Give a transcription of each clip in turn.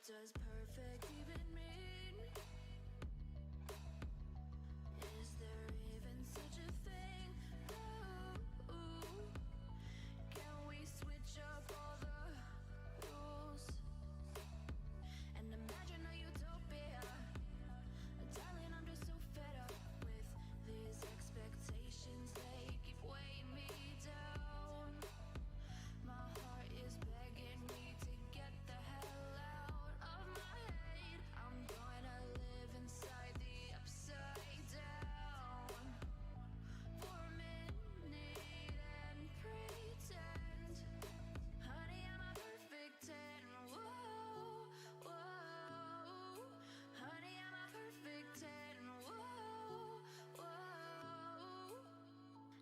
does perfect even mean? Is there even such a thing? Ooh, can we switch up all the rules and imagine a utopia? Darling, I'm just so fed up with these expectations. They keep weighing me down. My heart is begging me to get the hell out of my head. I'm gonna live inside the upside down for a minute and pretend, honey, I'm a perfect 10. Whoa, whoa, honey, I'm a perfect 10. Whoa, whoa,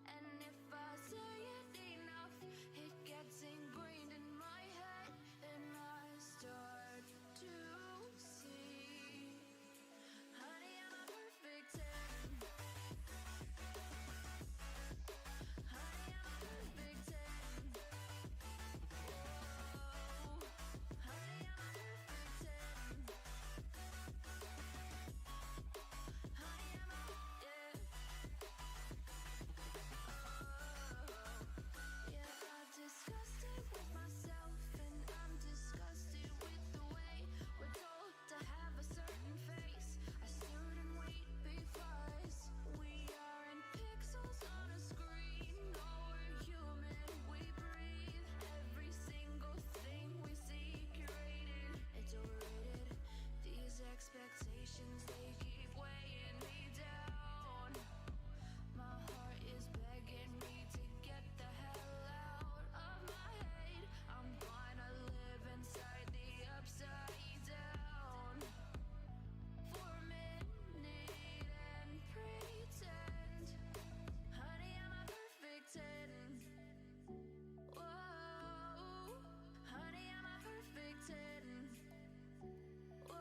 and if I say it enough, it gets ingrained in my head, and I start to see, honey, I'm a perfect 10. Honey, I'm a perfect 10. Whoa, honey, I'm a perfect 10. Honey, I'm a, yeah. Yeah, I've discussed it with myself, and I'm disgusted with the way we're told to have a certain face, a certain weight, because we aren't pixels on a screen. No, we're human, we breathe. Every single thing we see curated, it's overrated. These expectations, they keep weighing me down. My heart is begging me to get the hell out of my head. I'm gonna live inside the upside down for a minute and pretend, honey, I'm a perfect 10. Whoa, honey, I'm a perfect 10. Whoa,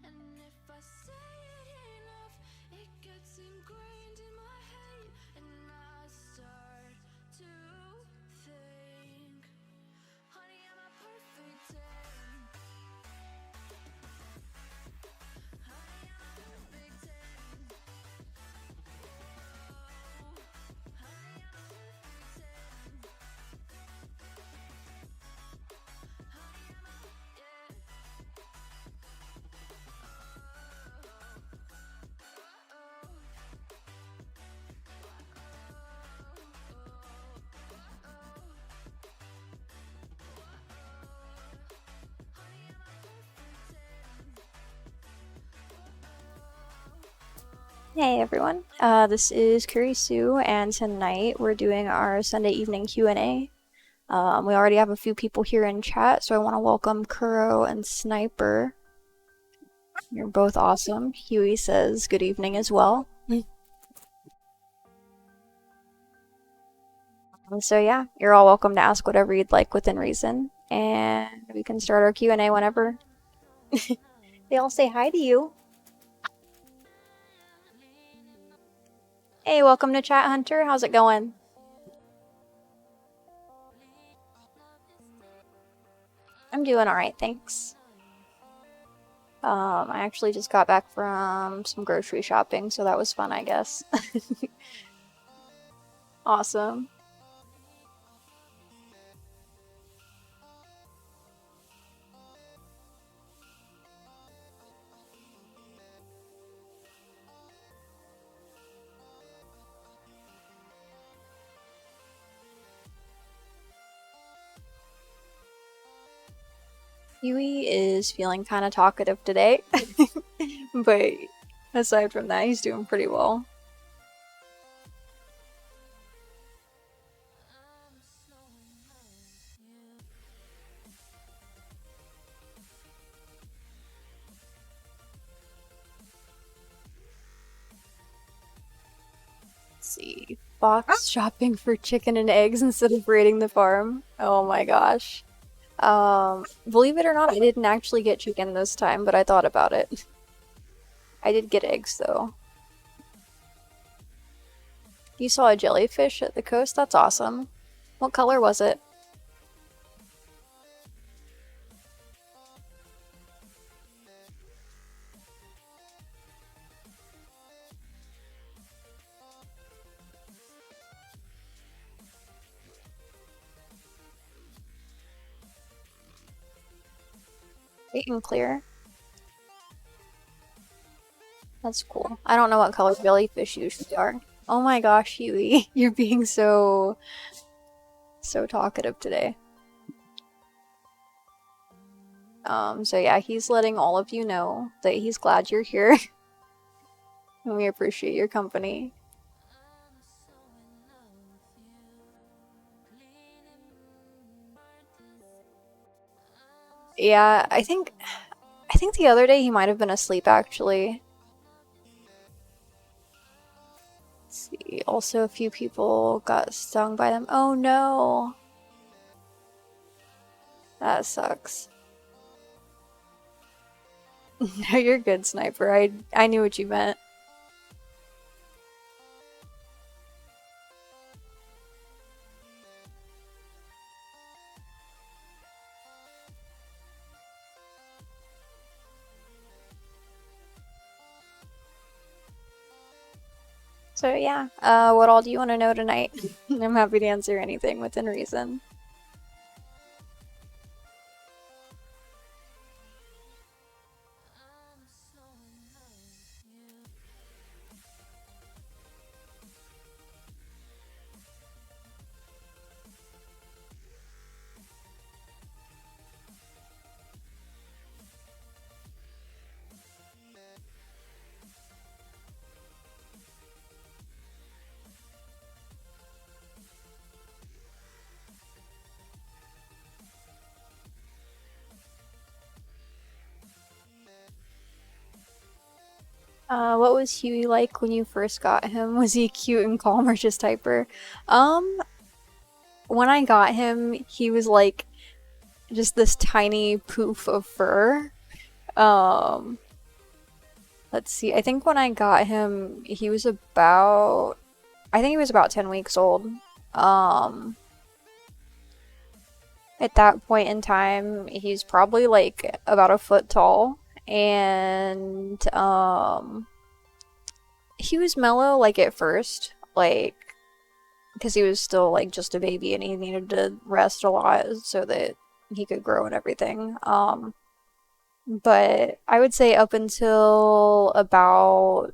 and if I say it enough, it gets ingrained in my head, and I start to think, honey, I'm a perfect 10. Honey, I'm a perfect 10. Whoa, honey, I'm a perfect 10. Honey, I'm a, yeah. Hey everyone, this is Kurisu, and tonight we're doing our Sunday evening Q&A. We already have a few people here in chat, so I want to welcome Kuro and Sniper. You're both awesome. Huey says good evening as well. So yeah, you're all welcome to ask whatever you'd like within reason, and we can start our Q&A whenever. They all say hi to you. Hey, welcome to Chat Hunter. How's it going? I'm doing alright, thanks. I actually just got back from some grocery shopping, so that was fun, I guess. Awesome. Huey is feeling kind of talkative today, but aside from that, he's doing pretty well. Let's see. Fox shopping for chicken and eggs instead of raiding the farm. Oh my gosh. Believe it or not, I didn't actually get chicken this time, but I thought about it. I did get eggs though. You saw a jellyfish at the coast? That's awesome. What color was it? White and clear. That's cool. I don't know what color jellyfish usually are. Oh my gosh, Huey, you're being so talkative today. So yeah, he's letting all of you know that he's glad you're here and we appreciate your company. Yeah, I think the other day he might have been asleep actually. Let's see. Also, a few people got stung by them. Oh no. That sucks. No, you're good, Sniper. I knew what you meant. So yeah, what all do you want to know tonight? I'm happy to answer anything within reason. What was Huey like when you first got him? Was he cute and calm or just hyper? Um, when I got him, he was like just this tiny poof of fur. Um, let's see. I think when I got him, I think he was about 10 weeks old. Um, at that point in time, he's probably like about a foot tall. And, he was mellow like at first, like, because he was still like just a baby and he needed to rest a lot so that he could grow and everything. But I would say up until about,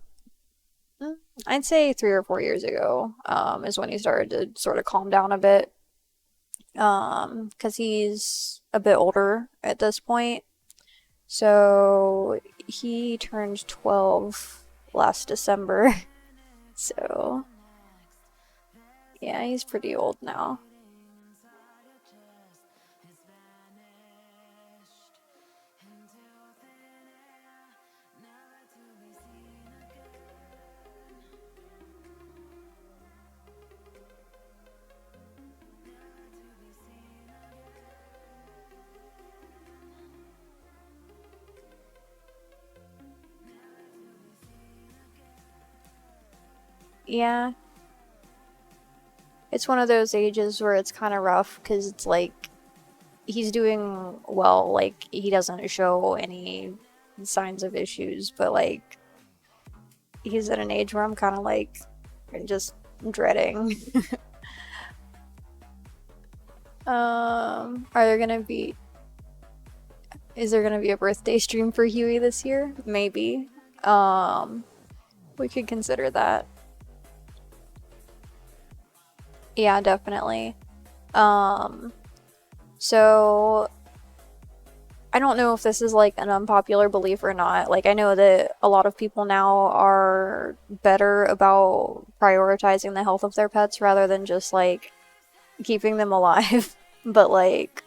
I'd say 3 or 4 years ago, is when he started to sort of calm down a bit. Because he's a bit older at this point. So he turned 12 last December. So yeah, he's pretty old now. Yeah, it's one of those ages where it's kind of rough because it's like he's doing well, like he doesn't show any signs of issues, but like he's at an age where I'm kind of like just dreading. Are there gonna be is there gonna be a birthday stream for Huey this year? Maybe. Um, we could consider that. Yeah, definitely. Um, so I don't know if this is like an unpopular belief or not. Like, I know that a lot of people now are better about prioritizing the health of their pets rather than just like keeping them alive. But like,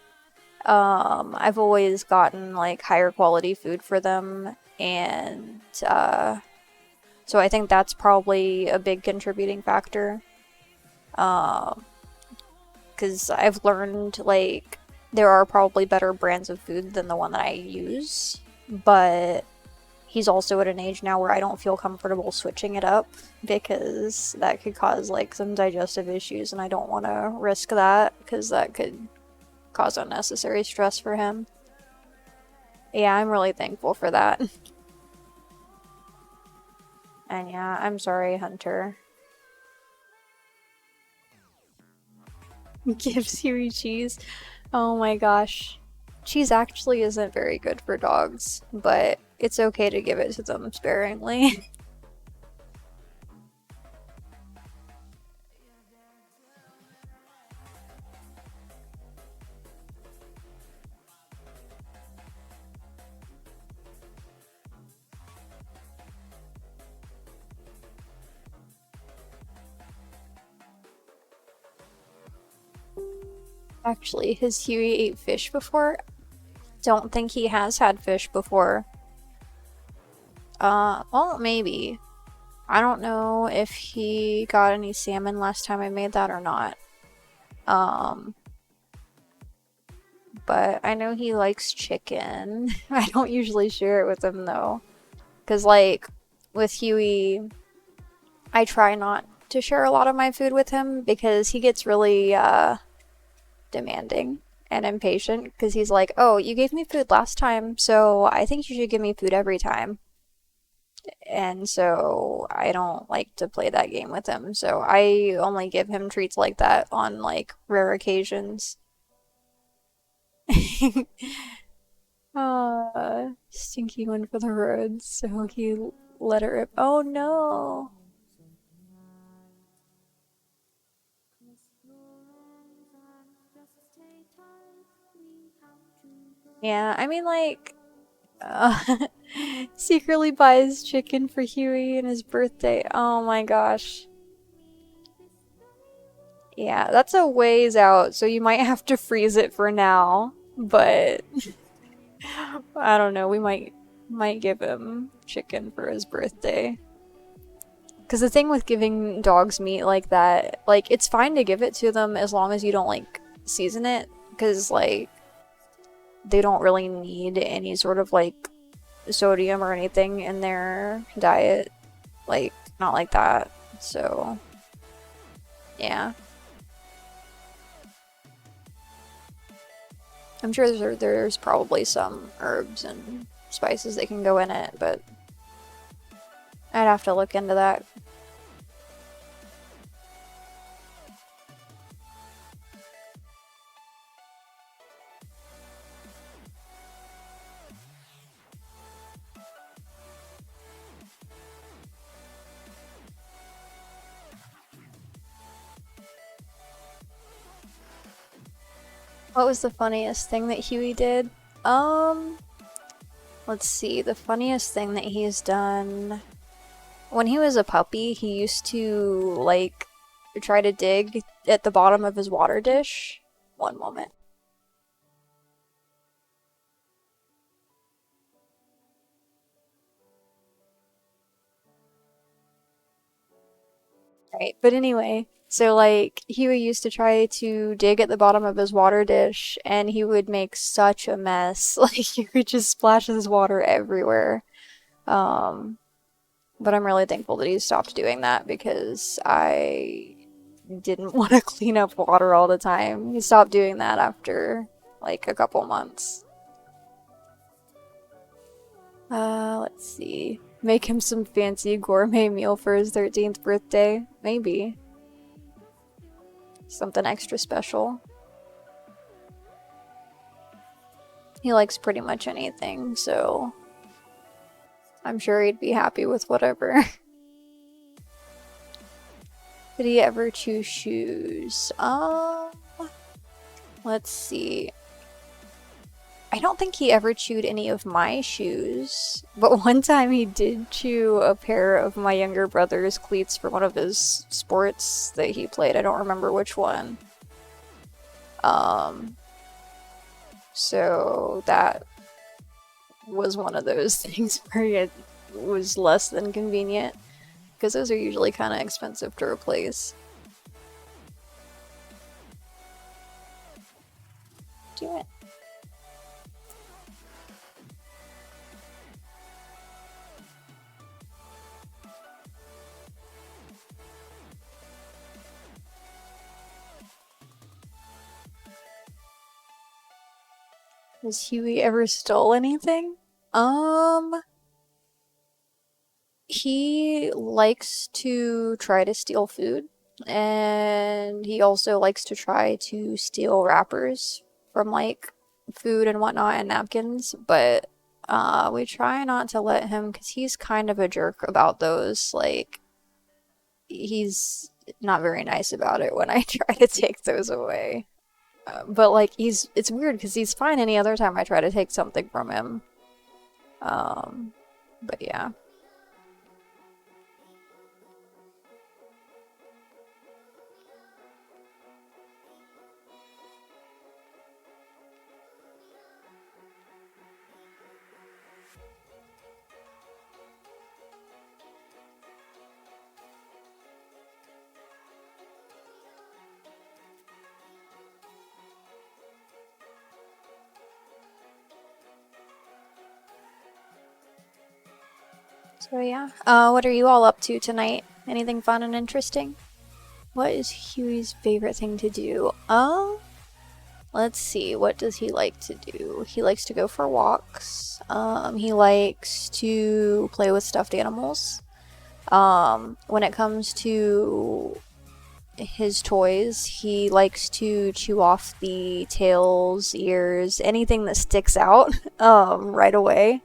I've always gotten like higher quality food for them, and so I think that's probably a big contributing factor. Um, because I've learned like there are probably better brands of food than the one that I use, but he's also at an age now where I don't feel comfortable switching it up because that could cause like some digestive issues, and I don't want to risk that because that could cause unnecessary stress for him. Yeah, I'm really thankful for that. And yeah, I'm sorry, Hunter. Gives you cheese. Oh my gosh. Cheese actually isn't very good for dogs, but it's okay to give it to them sparingly. Actually, has Huey ate fish before? Don't think he has had fish before. Well, maybe. I don't know if he got any salmon last time I made that or not. Um, but I know he likes chicken. I don't usually share it with him though. Because, like, with Huey, I try not to share a lot of my food with him because he gets really, demanding and impatient because he's like, oh, you gave me food last time, so I think you should give me food every time. And so I don't like to play that game with him. So I only give him treats like that on like rare occasions. Stinky one for the road, so he let it rip. Oh no. Yeah, I mean, like, uh, secretly buys chicken for Huey and his birthday. Oh my gosh. Yeah, that's a ways out, so you might have to freeze it for now. But I don't know, we might give him chicken for his birthday. Because the thing with giving dogs meat like that, like, it's fine to give it to them as long as you don't, like, season it. Because, like, they don't really need any sort of, like, sodium or anything in their diet. Like, not like that. So, yeah. I'm sure there's probably some herbs and spices that can go in it, but I'd have to look into that. What was the funniest thing that Huey did? Um, let's see. The funniest thing that he's done. When he was a puppy, he used to, like, try to dig at the bottom of his water dish. One moment. Right. But anyway, so like Huey used to try to dig at the bottom of his water dish and he would make such a mess. Like he would just splash his water everywhere. Um, but I'm really thankful that he stopped doing that because I didn't want to clean up water all the time. He stopped doing that after like a couple months. Let's see. Make him some fancy gourmet meal for his 13th birthday. Maybe. Something extra special. He likes pretty much anything, so I'm sure he'd be happy with whatever. Did he ever choose shoes? Let's see. I don't think he ever chewed any of my shoes, but one time he did chew a pair of my younger brother's cleats for one of his sports that he played. I don't remember which one. So that was one of those things where it was less than convenient because those are usually kind of expensive to replace. Do it. Has Huey ever stole anything? He likes to try to steal food, and he also likes to try to steal wrappers from like food and whatnot and napkins, but we try not to let him because he's kind of a jerk about those. Like, he's not very nice about it when I try to take those away. But like, it's weird because he's fine any other time I try to take something from him. But yeah. So yeah. What are you all up to tonight? Anything fun and interesting? What is Huey's favorite thing to do? Let's see. What does he like to do? He likes to go for walks. He likes to play with stuffed animals. When it comes to his toys, he likes to chew off the tails, ears, anything that sticks out, right away.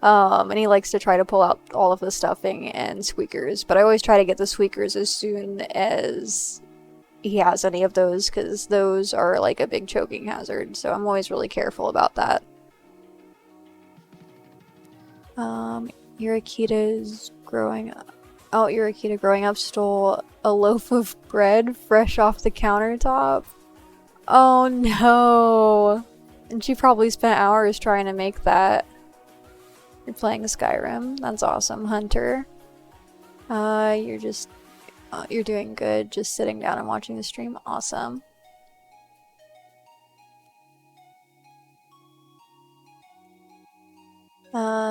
And he likes to try to pull out all of the stuffing and squeakers, but I always try to get the squeakers as soon as he has any of those, because those are like a big choking hazard, so I'm always really careful about that. Yurakita's growing up. Oh, Yurakita growing up stole a loaf of bread fresh off the countertop. Oh no! And she probably spent hours trying to make that. You're playing Skyrim. That's awesome, Hunter. You're doing good. Just sitting down and watching the stream. Awesome.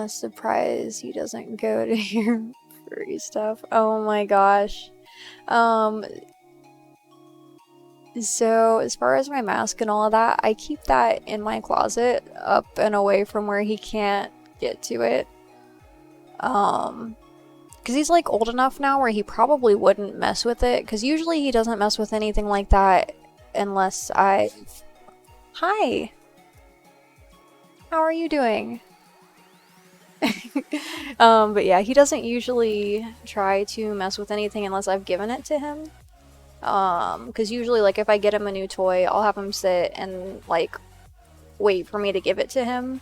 Surprise he doesn't go to your furry stuff. Oh my gosh. So as far as my mask and all of that, I keep that in my closet up and away from where he can't get to it. Because he's like old enough now where he probably wouldn't mess with it, because usually he doesn't mess with anything like that unless I... Hi! How are you doing? But yeah, he doesn't usually try to mess with anything unless I've given it to him. Because usually, like, if I get him a new toy, I'll have him sit and, like, wait for me to give it to him.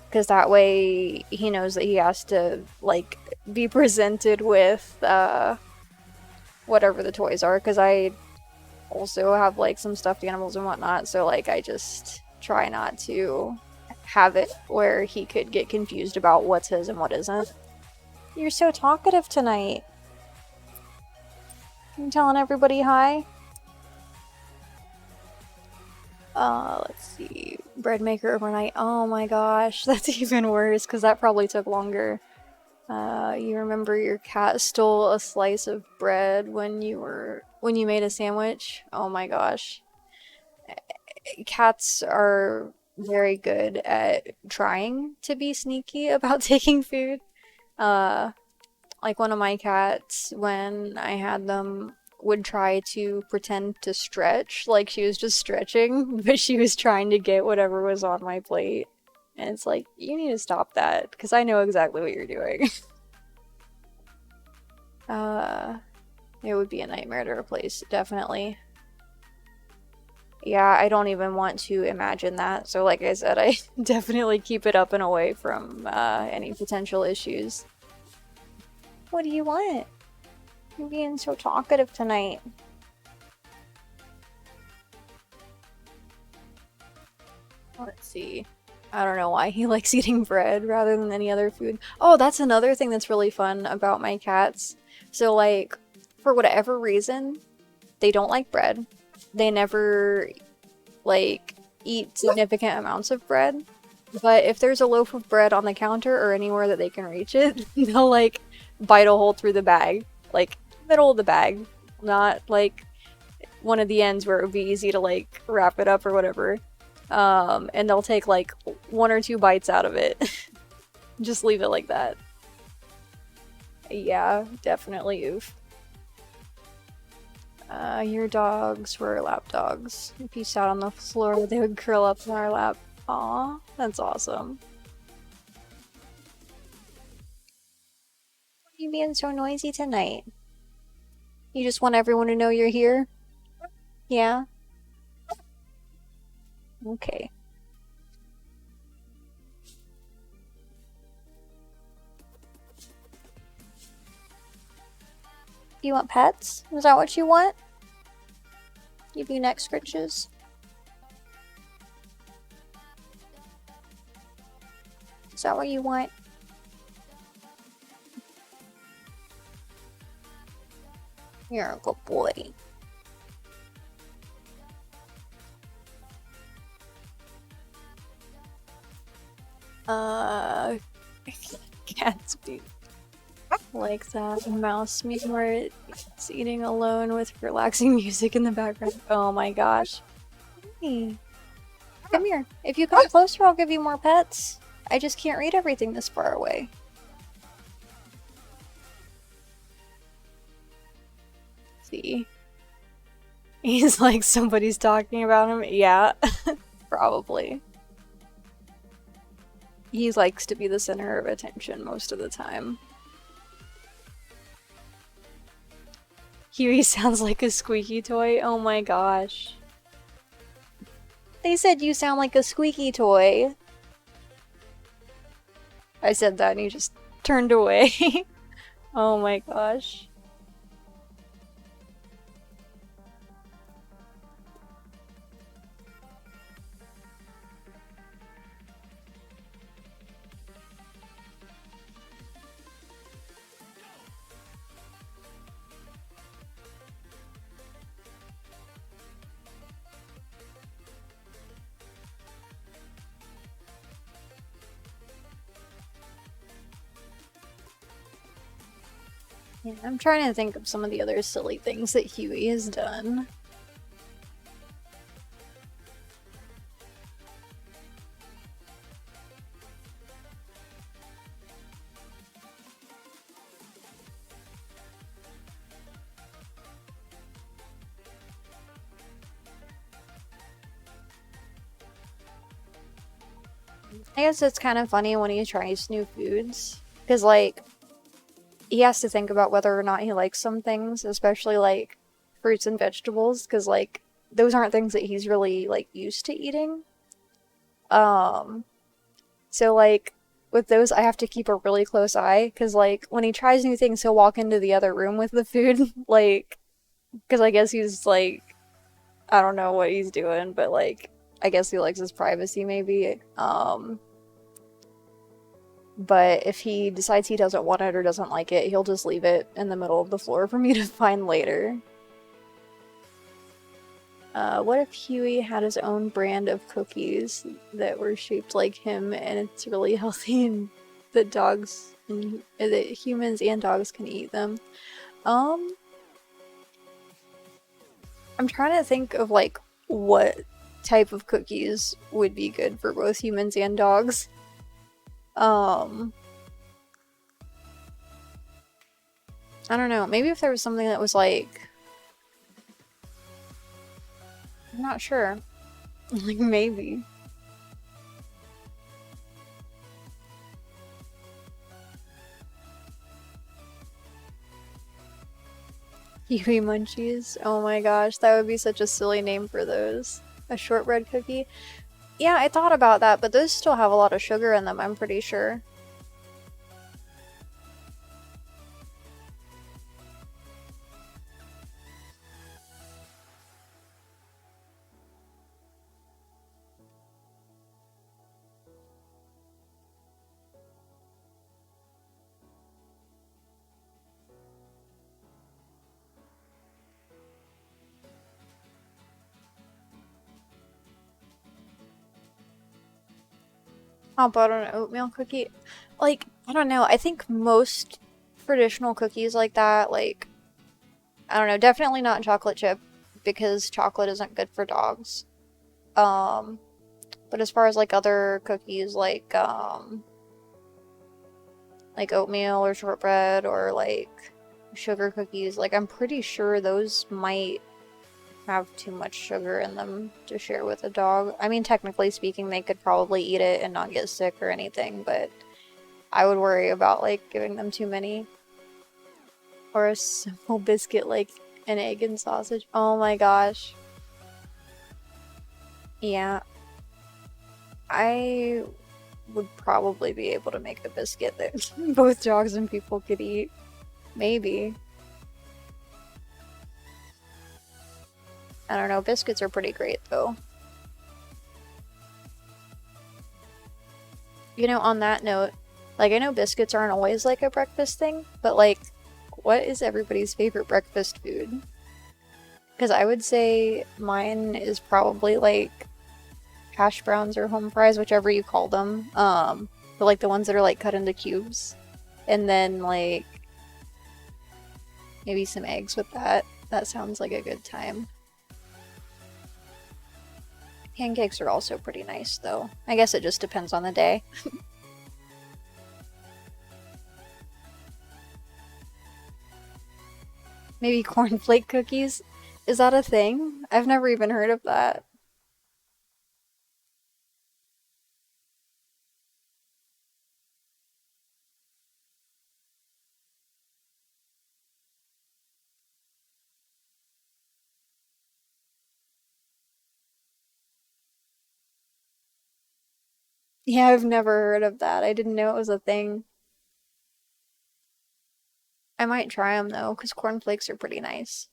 Because that way he knows that he has to, like, be presented with, whatever the toys are. Because I also have, like, some stuffed animals and whatnot, so, like, I just try not to have it where he could get confused about what's his and what isn't. You're so talkative tonight. You telling everybody hi? Let's see. Bread maker overnight. Oh my gosh, that's even worse because that probably took longer. You remember your cat stole a slice of bread when you made a sandwich? Oh my gosh. Cats are very good at trying to be sneaky about taking food. Like one of my cats, when I had them, would try to pretend to stretch, like she was just stretching, but she was trying to get whatever was on my plate. And it's like, you need to stop that, because I know exactly what you're doing. It would be a nightmare to replace, definitely. Yeah, I don't even want to imagine that. So like I said, I definitely keep it up and away from any potential issues. What do you want? You're being so talkative tonight. Let's see. I don't know why he likes eating bread rather than any other food. Oh, that's another thing that's really fun about my cats. So like, for whatever reason, they don't like bread. They never, like, eat significant amounts of bread. But if there's a loaf of bread on the counter or anywhere that they can reach it, they'll, like, bite a hole through the bag. Like, middle of the bag. Not, like, one of the ends where it would be easy to, like, wrap it up or whatever. And they'll take, like, 1 or 2 bites out of it. Just leave it like that. Yeah, definitely oof. Your dogs were lap dogs. If you sat on the floor, they would curl up in our lap. Aw, that's awesome. Why are you being so noisy tonight? You just want everyone to know you're here? Yeah? Okay. You want pets? Is that what you want? Give you neck scritches? Is that what you want? You're a good boy. Cats be like that. Mouse me where it's eating alone with relaxing music in the background. Oh my gosh. Hey, come here. If you come closer, I'll give you more pets. I just can't read everything this far away. See? He's like, somebody's talking about him. Yeah, probably. He likes to be the center of attention most of the time. Huey sounds like a squeaky toy. Oh my gosh. They said you sound like a squeaky toy. I said that and he just turned away. Oh my gosh. Yeah, I'm trying to think of some of the other silly things that Huey has done. I guess it's kind of funny when he tries new foods. Because, like, he has to think about whether or not he likes some things, especially, like, fruits and vegetables. Because, like, those aren't things that he's really, like, used to eating. So, like, with those, I have to keep a really close eye. Because, like, when he tries new things, he'll walk into the other room with the food. Like, because I guess he's, like, I don't know what he's doing, but, like, I guess he likes his privacy, maybe. But if he decides he doesn't want it or doesn't like it, he'll just leave it in the middle of the floor for me to find later. What if Huey had his own brand of cookies that were shaped like him and it's really healthy and that dogs and that humans and dogs can eat them? I'm trying to think of like what type of cookies would be good for both humans and dogs. I don't know. Maybe if there was something that was like, I'm not sure. Like maybe. Kiwi munchies. Oh my gosh, that would be such a silly name for those. A shortbread cookie. Yeah, I thought about that, but those still have a lot of sugar in them, I'm pretty sure. How about an oatmeal cookie? Like, I don't know. I think most traditional cookies like that, like, I don't know, definitely not chocolate chip because chocolate isn't good for dogs. Um, but as far as like other cookies like oatmeal or shortbread or like sugar cookies. Like, I'm pretty sure those might have too much sugar in them to share with a dog. I mean, technically speaking, they could probably eat it and not get sick or anything, but I would worry about, like, giving them too many. Or a simple biscuit like an egg and sausage. Oh my gosh. Yeah, I would probably be able to make a biscuit that both dogs and people could eat. Maybe. I don't know, biscuits are pretty great though. You know, on that note, like I know biscuits aren't always like a breakfast thing, but like what is everybody's favorite breakfast food? Because I would say mine is probably like hash browns or home fries, whichever you call them. But like the ones that are like cut into cubes. And then like maybe some eggs with that. That sounds like a good time. Pancakes are also pretty nice though. I guess it just depends on the day. Maybe cornflake cookies? Is that a thing? I've never even heard of that. Yeah, I've never heard of that. I didn't know it was a thing. I might try them though, because cornflakes are pretty nice.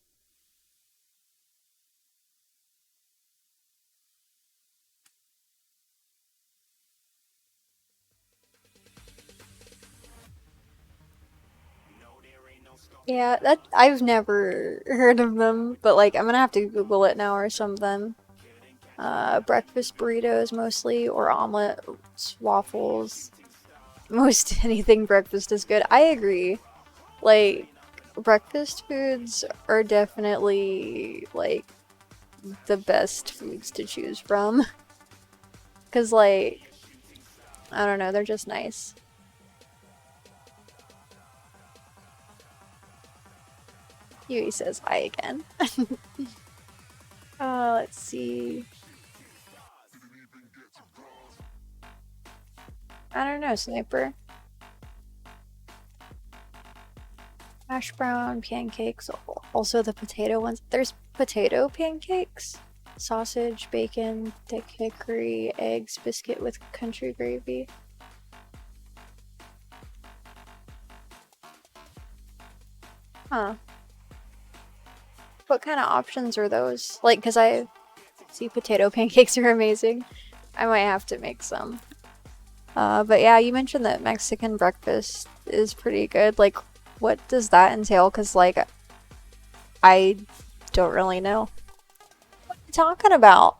Yeah, that I've never heard of them, but like I'm gonna have to Google it now or something. Breakfast burritos mostly, or omelets, waffles. Most anything breakfast is good. I agree. Like, breakfast foods are definitely like the best foods to choose from. Cause like, I don't know, they're just nice. Yui says hi again. Let's see. I don't know, Sniper. Hash brown, pancakes, also the potato ones. There's potato pancakes, sausage, bacon, thick hickory, eggs, biscuit with country gravy. Huh. What kind of options are those? Like, because I see potato pancakes are amazing. I might have to make some. But yeah, you mentioned that Mexican breakfast is pretty good. Like, what does that entail? Because, like, I don't really know. What are you talking about?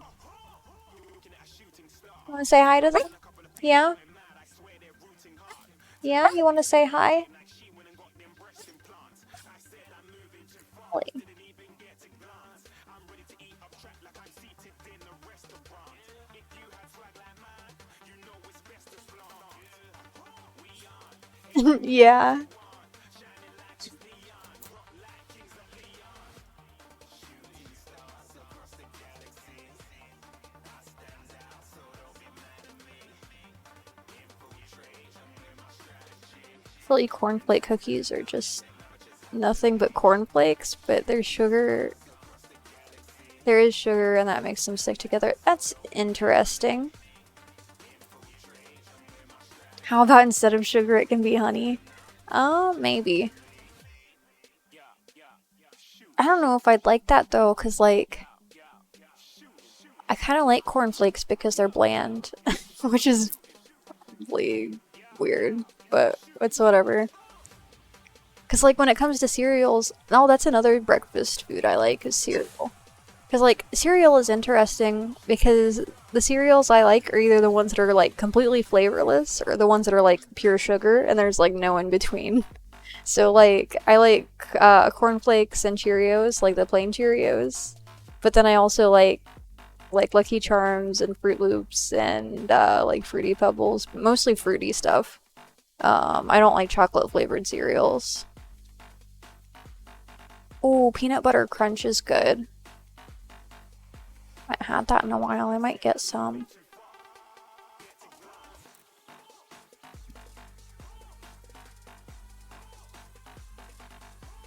You want to say hi to them? Yeah? Yeah? You want to say hi? Really? Yeah. Philly cornflake cookies are just nothing but cornflakes, but there's sugar. There is sugar, and that makes them stick together. That's interesting. How about instead of sugar, it can be honey? Maybe. I don't know if I'd like that though, because, like, I kind of like cornflakes because they're bland, which is really weird, but it's whatever. Because, like, when it comes to cereals, oh, that's another breakfast food I like is cereal. Because, like, cereal is interesting because the cereals I like are either the ones that are, like, completely flavorless or the ones that are, like, pure sugar, and there's, like, no in between. So, like, I like cornflakes and Cheerios, like the plain Cheerios. But then I also like Lucky Charms and Fruit Loops and like Fruity Pebbles, mostly fruity stuff. I don't like chocolate flavored cereals. Oh, peanut butter crunch is good. I haven't had that in a while. I might get some.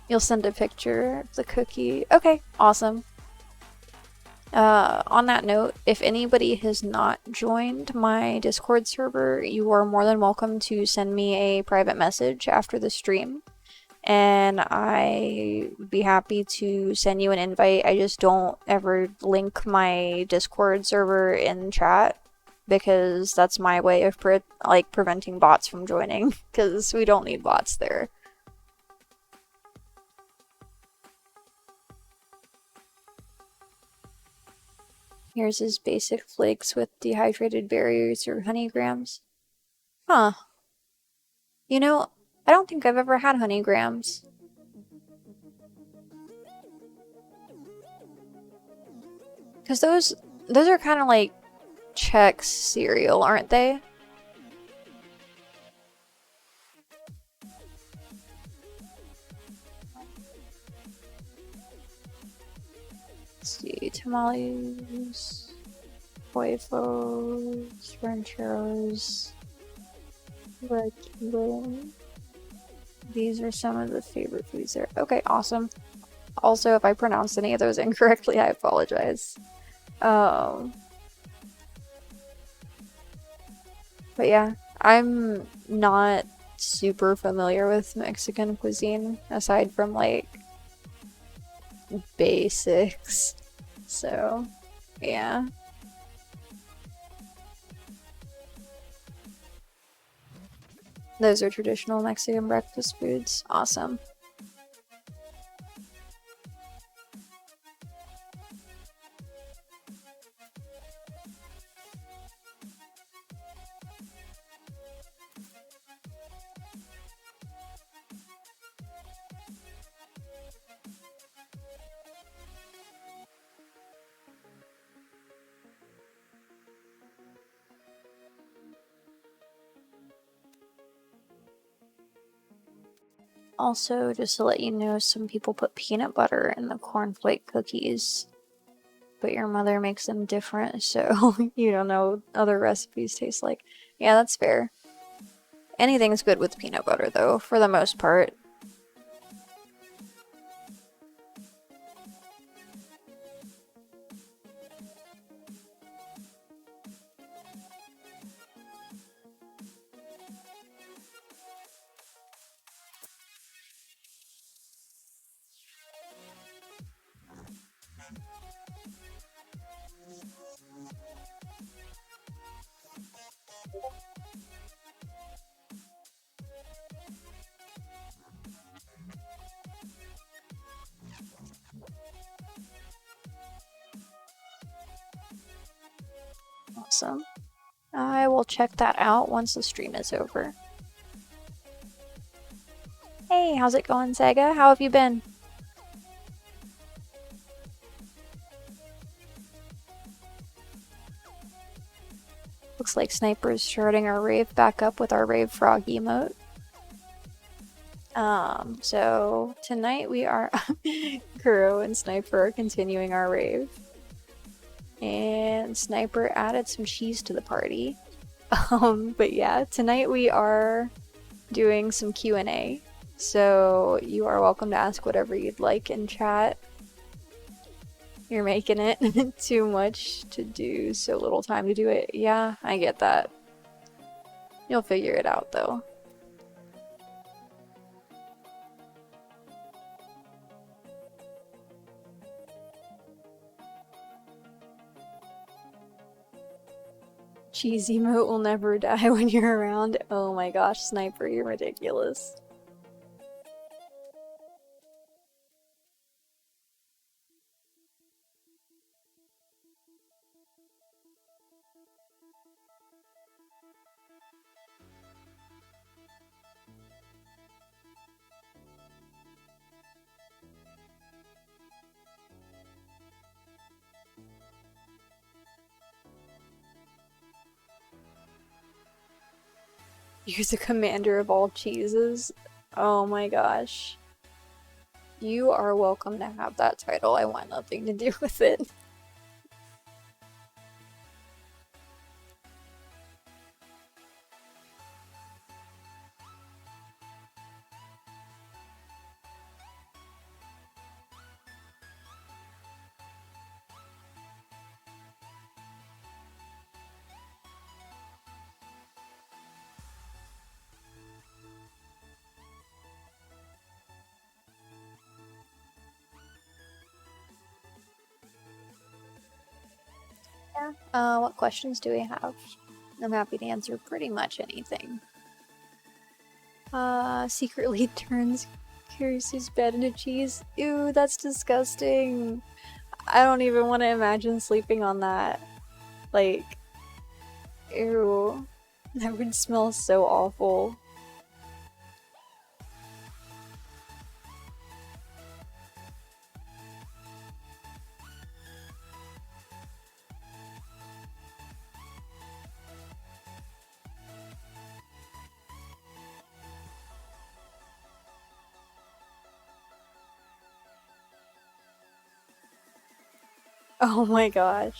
You'll send a picture of the cookie. Okay, awesome. On that note, if anybody has not joined my Discord server, you are more than welcome to send me a private message after the stream, and I would be happy to send you an invite. I just don't ever link my Discord server in chat because that's my way of preventing bots from joining, because we don't need bots there. Here's his basic flakes with dehydrated berries or honey grams. Huh. You know, I don't think I've ever had honey grams. Because those are kind of like Chex cereal, aren't they? Let's see, tamales, huevos, rancheros, raquilo. These are some of the favorite foods there. Okay, awesome. Also, if I pronounced any of those incorrectly, I apologize. But yeah, I'm not super familiar with Mexican cuisine aside from like basics. So, yeah. Those are traditional Mexican breakfast foods. Awesome. Also, just to let you know, some people put peanut butter in the cornflake cookies, but your mother makes them different, so you don't know what other recipes taste like. Yeah, that's fair. Anything's good with peanut butter, though, for the most part. Awesome. I will check that out once the stream is over. Hey, how's it going, Sega? How have you been? Looks like Sniper's starting our rave back up with our Rave Frog emote. So tonight we are Kuro and Sniper are continuing our rave. And Sniper added some cheese to the party. But yeah, tonight we are doing some Q&A. So you are welcome to ask whatever you'd like in chat. You're making it too much to do, so little time to do it. Yeah, I get that. You'll figure it out though. Cheese emote will never die when you're around. Oh my gosh, Sniper, you're ridiculous. You're the commander of all cheeses. Oh my gosh. You are welcome to have that title. I want nothing to do with it. Yeah. What questions do we have? I'm happy to answer pretty much anything. Secretly turns Kirisu's bed into cheese. Ew, that's disgusting. I don't even want to imagine sleeping on that. Like, ew. That would smell so awful. Oh my gosh.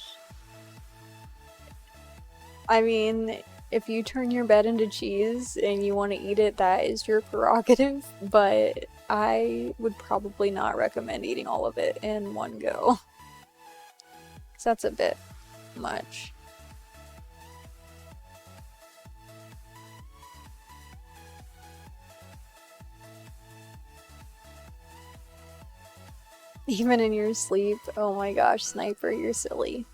I mean, if you turn your bed into cheese and you want to eat it, that is your prerogative, but I would probably not recommend eating all of it in one go. Because that's a bit much. Even in your sleep. Oh my gosh, Sniper, you're silly.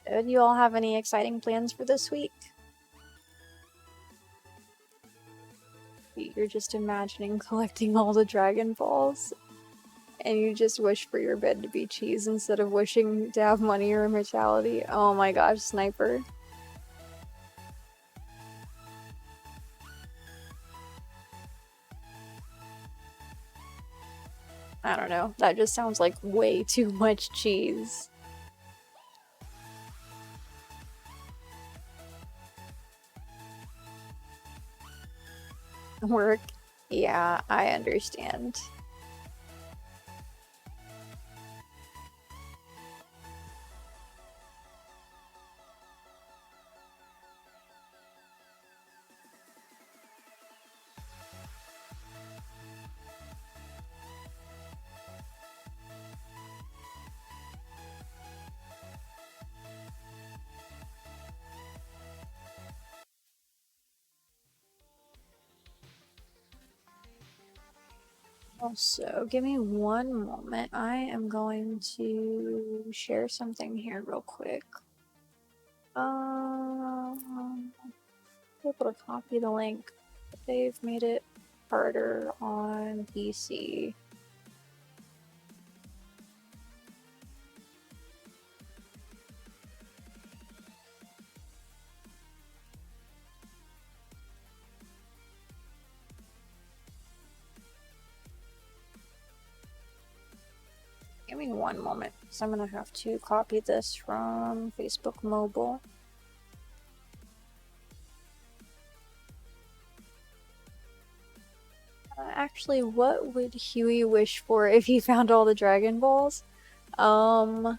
Do you all have any exciting plans for this week? You're just imagining collecting all the Dragon Balls, and you just wish for your bed to be cheese instead of wishing to have money or immortality. Oh my gosh, Sniper. I don't know. That just sounds like way too much cheese. Work. Yeah, I understand. Also, give me one moment. I am going to share something here real quick. Able to copy the link. They've made it harder on PC. Give me one moment, so I'm gonna have to copy this from Facebook Mobile. Actually, what would Huey wish for if he found all the Dragon Balls? What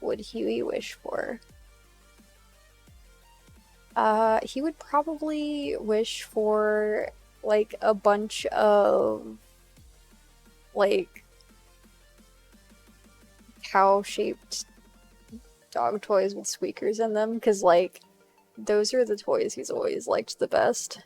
would Huey wish for? He would probably wish for, like, a bunch of, like, cow-shaped dog toys with squeakers in them, because, like, those are the toys he's always liked the best.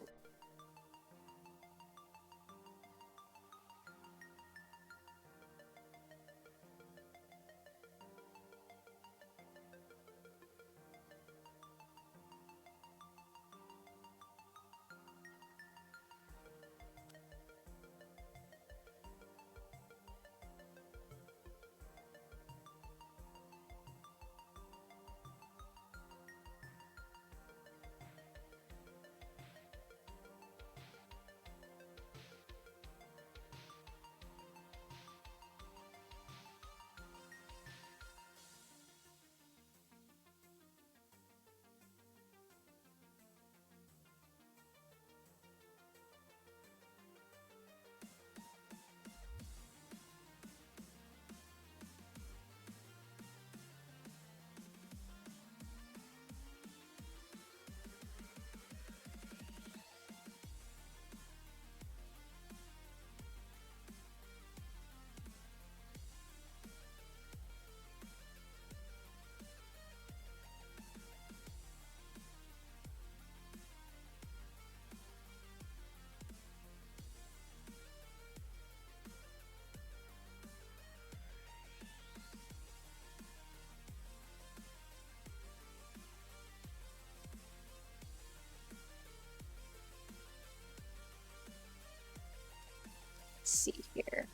Let's see here.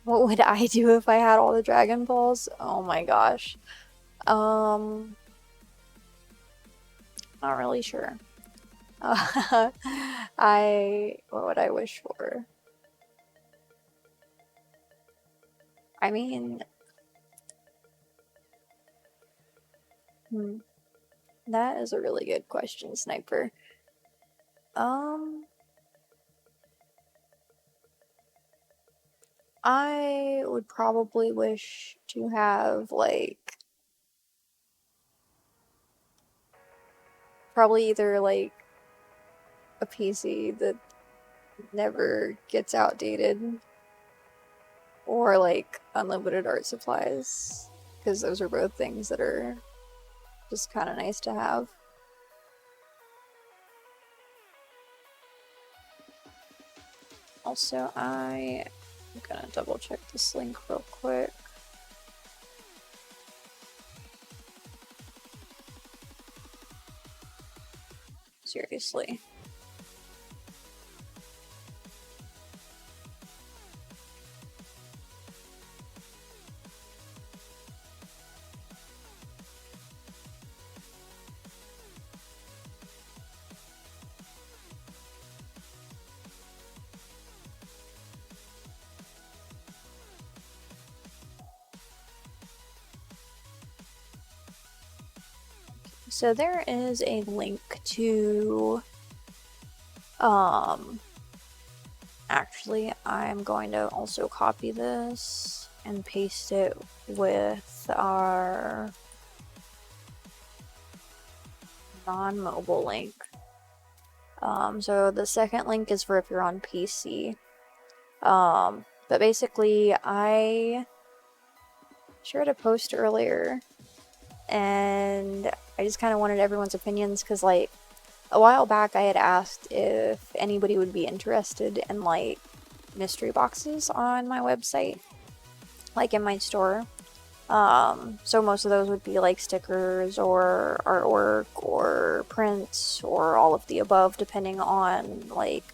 What would I do if I had all the Dragon Balls? Oh my gosh. Not really sure. What would I wish for? I mean, that is a really good question, Sniper. I would probably wish to have, like, probably either, like, a PC that never gets outdated, or, like, unlimited art supplies, because those are both things that are just kind of nice to have. Also, I'm gonna double check this link real quick. Seriously. So there is a link to, actually, I'm going to also copy this and paste it with our non-mobile link. So the second link is for if you're on PC. But basically, I shared a post earlier, and I just kind of wanted everyone's opinions, because, like, a while back I had asked if anybody would be interested in, like, mystery boxes on my website, like in my store. So most of those would be like stickers or artwork or prints or all of the above, depending on, like,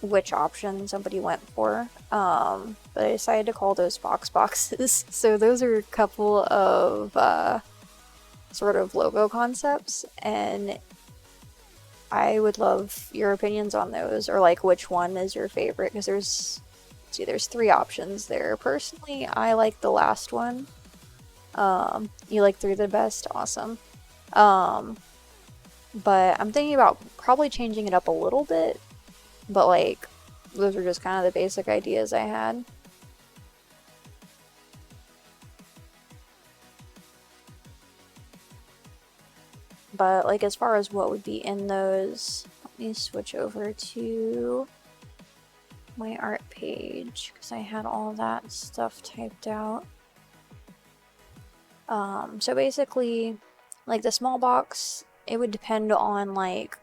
which option somebody went for. But I decided to call those boxes. So those are a couple of sort of logo concepts, and I would love your opinions on those, or like which one is your favorite, because there's three options there. Personally, I like the last one. You like three the best? Awesome. But I'm thinking about probably changing it up a little bit, but, like, those are just kind of the basic ideas I had. But, like, as far as what would be in those, let me switch over to my art page, because I had all that stuff typed out. So basically, like the small box, it would depend on like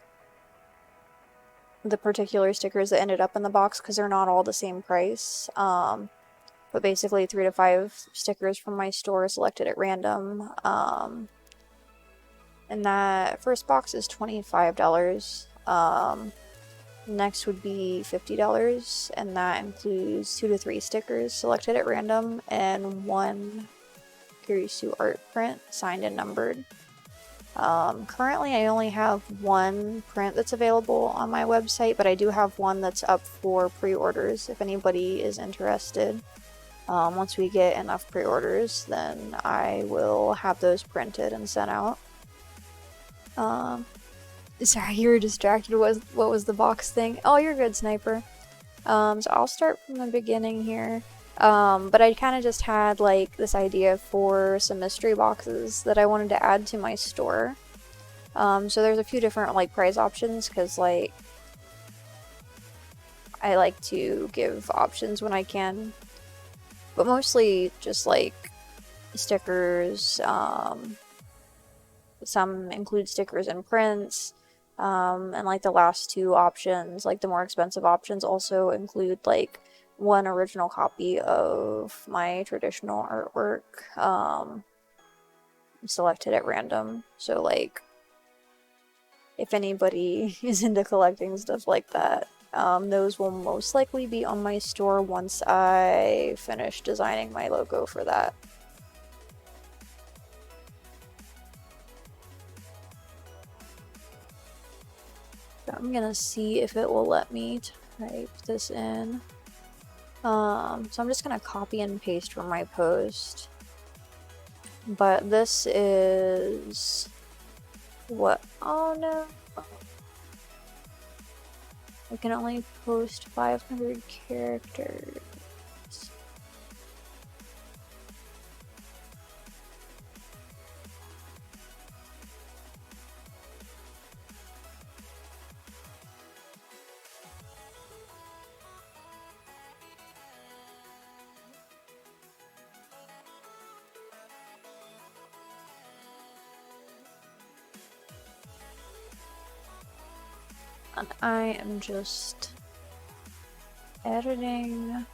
the particular stickers that ended up in the box because they're not all the same price. But basically 3 to 5 stickers from my store selected at random. And that first box is $25. Next would be $50, and that includes 2 to 3 stickers selected at random and 1 Kurisu art print signed and numbered. Currently I only have 1 print that's available on my website, but I do have one that's up for pre-orders if anybody is interested. Once we get enough pre-orders, then I will have those printed and sent out. Sorry, you were distracted. What was the box thing? Oh, you're good, Sniper. So I'll start from the beginning here. But I kind of just had like this idea for some mystery boxes that I wanted to add to my store. So there's a few different like price options because like I like to give options when I can, but mostly just like stickers. Some include stickers and prints. And like the last 2 options, like the more expensive options, also include like 1 original copy of my traditional artwork, selected at random. So like if anybody is into collecting stuff like that, those will most likely be on my store once I finish designing my logo for that. I'm gonna see if it will let me type this in. So I'm just gonna copy and paste from my post. But this is what? Oh no. I can only post 500 characters. And I am just editing.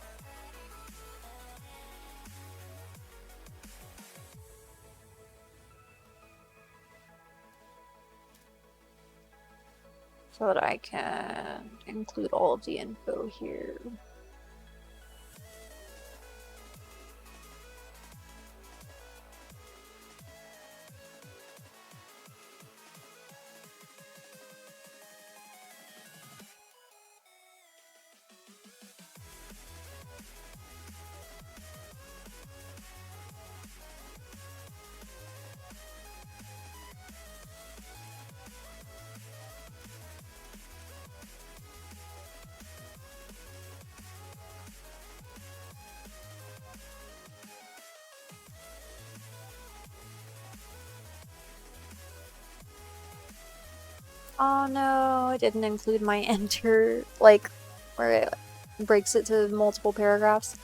So that I can include all of the info here. Oh no, I didn't include my enter, like, where it breaks it to multiple paragraphs.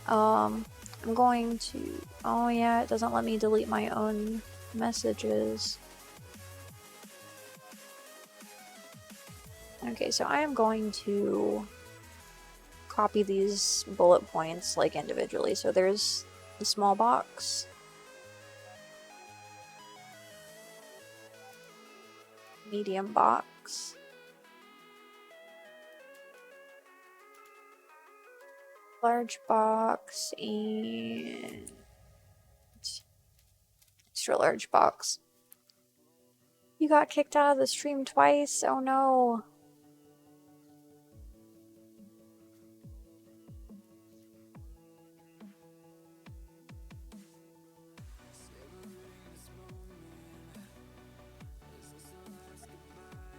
I'm going to, oh yeah, it doesn't let me delete my own messages. Okay, so I am going to copy these bullet points, like, individually. So there's the small box, medium box, large box, and extra large box. You got kicked out of the stream twice? Oh no.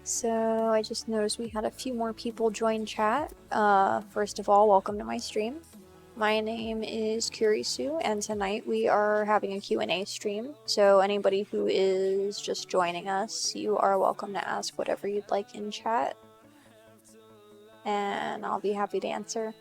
So I just noticed we had a few more people join chat. First of all, welcome to my stream. My name is Kurisu, and tonight we are having a Q&A stream. So anybody who is just joining us, you are welcome to ask whatever you'd like in chat, and I'll be happy to answer.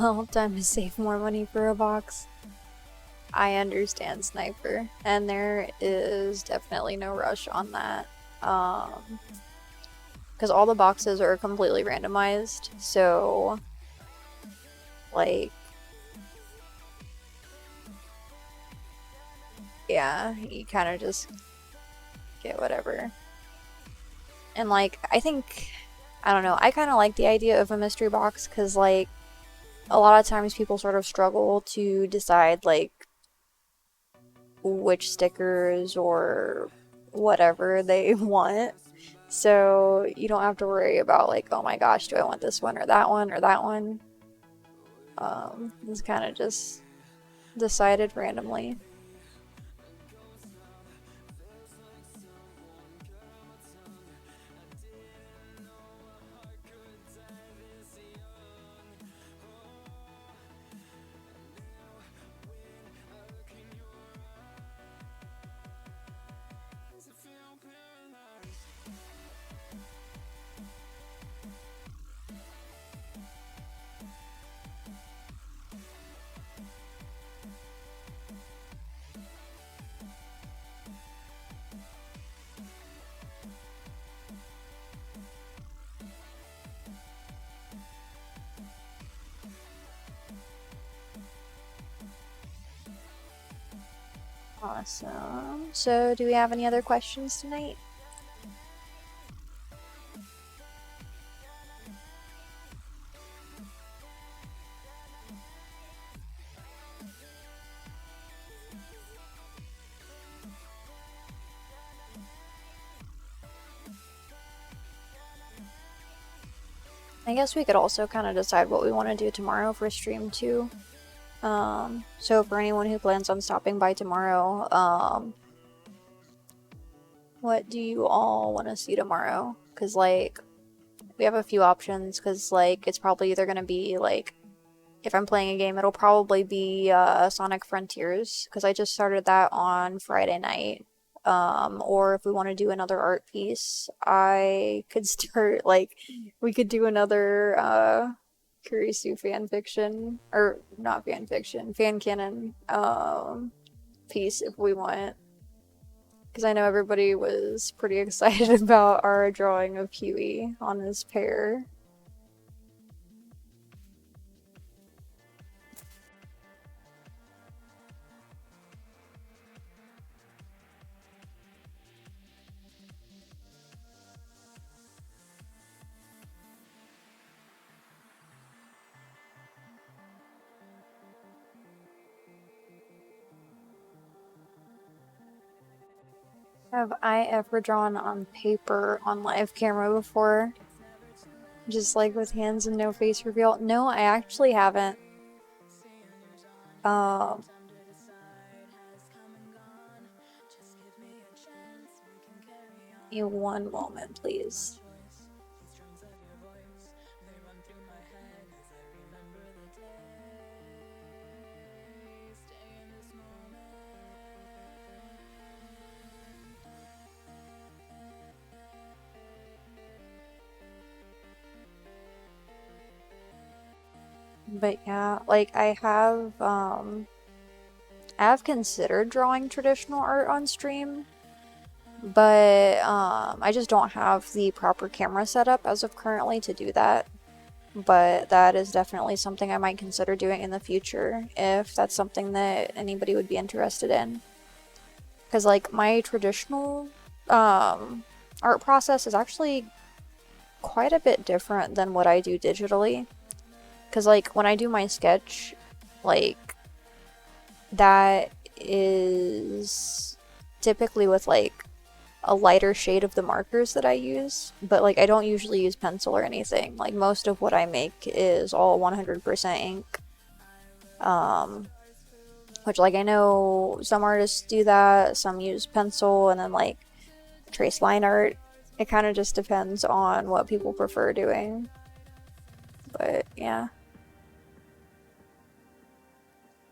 Well, time to save more money for a box. I understand, Sniper, and there is definitely no rush on that. Because all the boxes are completely randomized, so like, yeah, you kind of just get whatever. And like, I don't know, I kind of like the idea of a mystery box because like, a lot of times people sort of struggle to decide like which stickers or whatever they want. So you don't have to worry about like, oh my gosh, do I want this one or that one or that one? It's kind of just decided randomly. Awesome. So, do we have any other questions tonight? I guess we could also kind of decide what we want to do tomorrow for stream too. So for anyone who plans on stopping by tomorrow, what do you all want to see tomorrow? Because like, we have a few options because like, it's probably either going to be like, if I'm playing a game, it'll probably be Sonic Frontiers because I just started that on Friday night. Or if we want to do another art piece, I could start like we could do another Kurisu fan fiction or not fan fiction, fan canon piece if we want. Because I know everybody was pretty excited about our drawing of Huey on his pair. Have I ever drawn on paper on live camera before? Just like with hands and no face reveal? No, I actually haven't. Um, give me one moment, please. But yeah, like I have considered drawing traditional art on stream, but I just don't have the proper camera setup as of currently to do that. But that is definitely something I might consider doing in the future if that's something that anybody would be interested in. Because like my traditional art process is actually quite a bit different than what I do digitally. Because like when I do my sketch, like that is typically with like a lighter shade of the markers that I use, but like I don't usually use pencil or anything. Like most of what I make is all 100% ink. Which like I know some artists do that, some use pencil and then like trace line art. It kind of just depends on what people prefer doing. But yeah.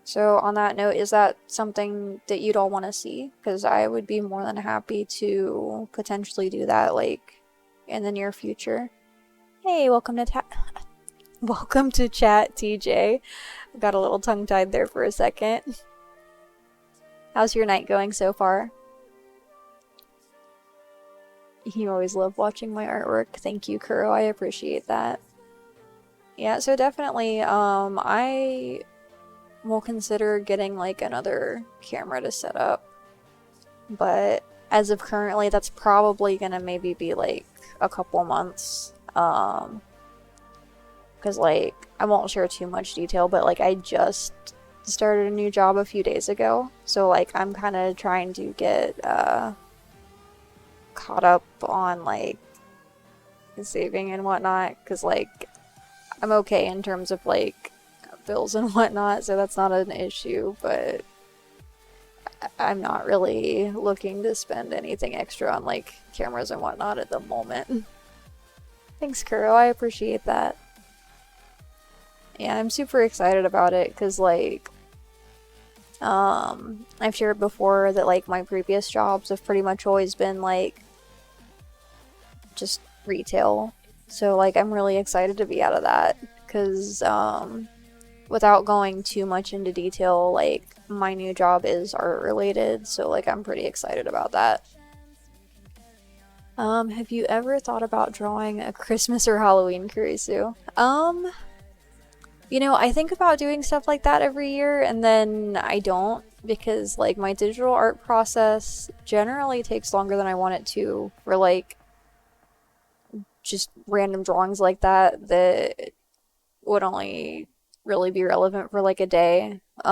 So on that note, is that something that you'd all want to see? Because I would be more than happy to potentially do that like in the near future. Hey, welcome to Welcome to chat, TJ. Got a little tongue-tied there for a second. How's your night going so far? You always love watching my artwork. Thank you, Kuro. I appreciate that. Yeah, so definitely, I will consider getting like another camera to set up. But as of currently, that's probably gonna maybe be like a couple months. Because like, I won't share too much detail, but like I just started a new job a few days ago. So like I'm kind of trying to get caught up on like saving and whatnot, because like I'm okay in terms of like bills and whatnot, so that's not an issue, but I'm not really looking to spend anything extra on like cameras and whatnot at the moment. Thanks, Kuro. I appreciate that. Yeah, I'm super excited about it because like I've shared before that like my previous jobs have pretty much always been like just retail. So like I'm really excited to be out of that because without going too much into detail, like my new job is art related, so like I'm pretty excited about that. Have you ever thought about drawing a Christmas or Halloween Kurisu? You know, I think about doing stuff like that every year and then I don't, because like my digital art process generally takes longer than I want it to for like just random drawings like that would only really be relevant for like a day. But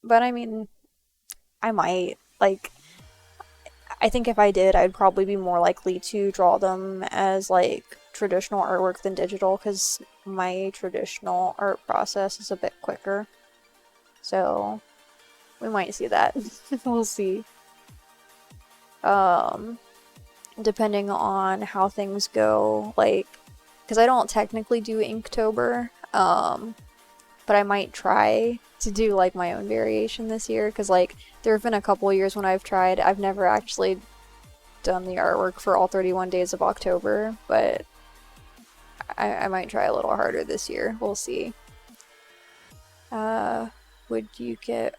I mean, I might. Like, I think if I did, I'd probably be more likely to draw them as like traditional artwork than digital, because my traditional art process is a bit quicker. So, we might see that. We'll see. Depending on how things go, like, because I don't technically do Inktober, but I might try to do like my own variation this year, because like there have been a couple years when I've never actually done the artwork for all 31 days of October, but I might try a little harder this year. We'll see. Would get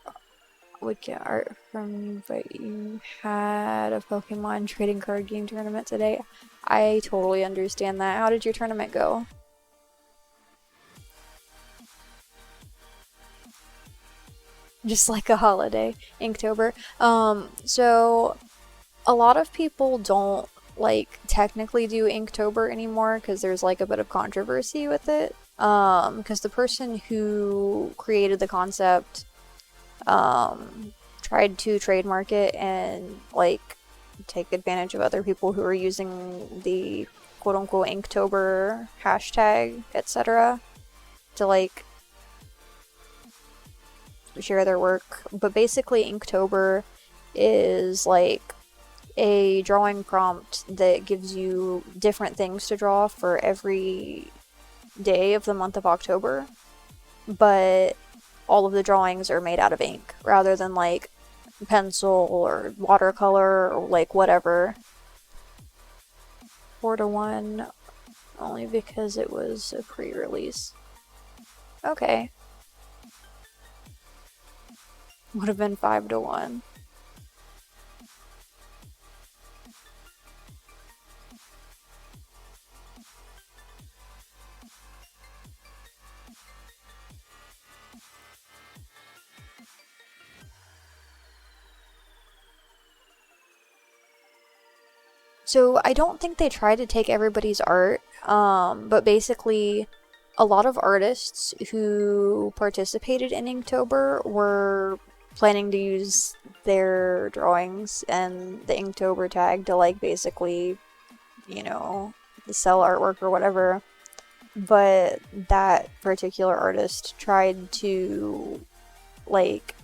art from you, but you had a Pokemon trading card game tournament today? I totally understand that. How did your tournament go? Just like a holiday, Inktober. So a lot of people don't like technically do Inktober anymore because there's like a bit of controversy with it. Because the person who created the concept tried to trademark it and like take advantage of other people who are using the quote-unquote Inktober hashtag, etc. to like share their work. But basically Inktober is like a drawing prompt that gives you different things to draw for every day of the month of October, but all of the drawings are made out of ink rather than like pencil or watercolor or like whatever. 4-1 only because it was a pre-release. Okay. Would have been 5-1. So I don't think they tried to take everybody's art, but basically a lot of artists who participated in Inktober were planning to use their drawings and the Inktober tag to like basically, you know, sell artwork or whatever. But that particular artist tried to like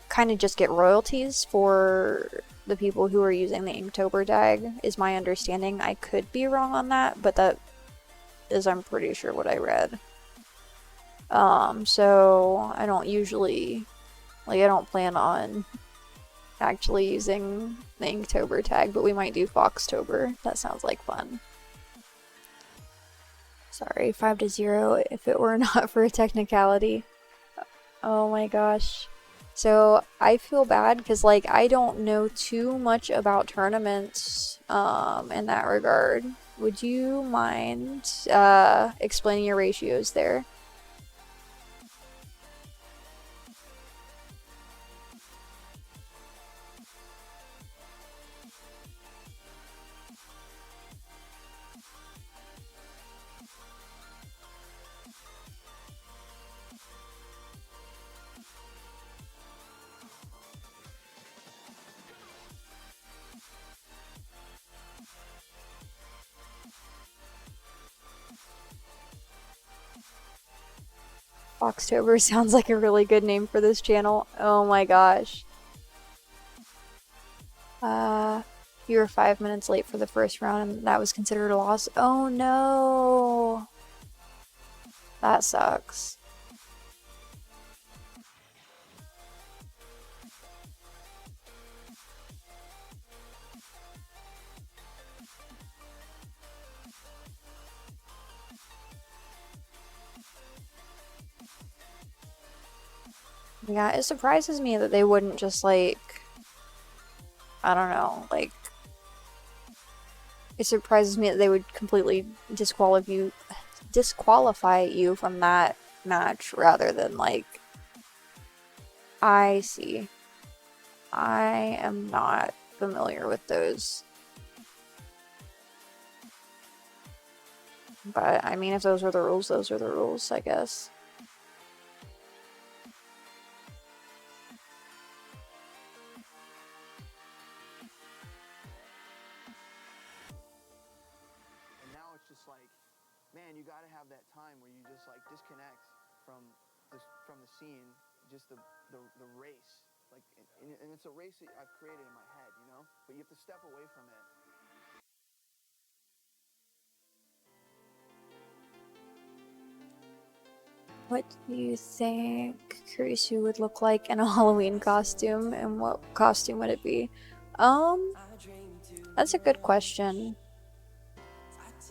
kind of just get royalties for the people who are using the Inktober tag, is my understanding. I could be wrong on that, but that is, I'm pretty sure, what I read. So I don't usually, like, I don't plan on actually using the Inktober tag, but we might do Foxtober. That sounds like fun. Sorry, 5-0 if it were not for a technicality. Oh my gosh. So I feel bad because like I don't know too much about tournaments in that regard. Would you mind explaining your ratios there? Foxtober sounds like a really good name for this channel. Oh my gosh. You were 5 minutes late for the first round and that was considered a loss. Oh no. That sucks. Yeah, it surprises me that they wouldn't just like, I don't know, like, it surprises me that they would completely disqualify you from that match rather than like, I see. I am not familiar with those. But I mean, if those are the rules, those are the rules, I guess. And now it's just like, man, you got to have that time where you just like disconnect from the scene, just the race. Like, and it's a race that I've created in my head, you know. But you have to step away from it. What do you think Kurisu would look like in a Halloween costume, and what costume would it be? That's a good question.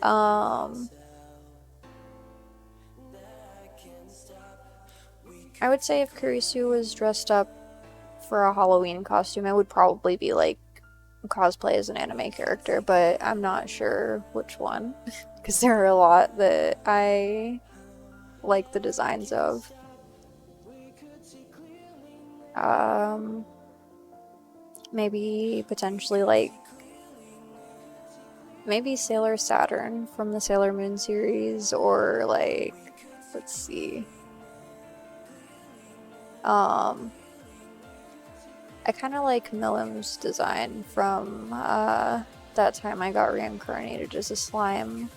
I would say if Kurisu was dressed up for a Halloween costume, it would probably be like cosplay as an anime character, but I'm not sure which one because there are a lot that I like the designs of. Maybe potentially like maybe Sailor Saturn from the Sailor Moon series, or like, let's see. I kind of like Millim's design from that time I got reincarnated as a slime.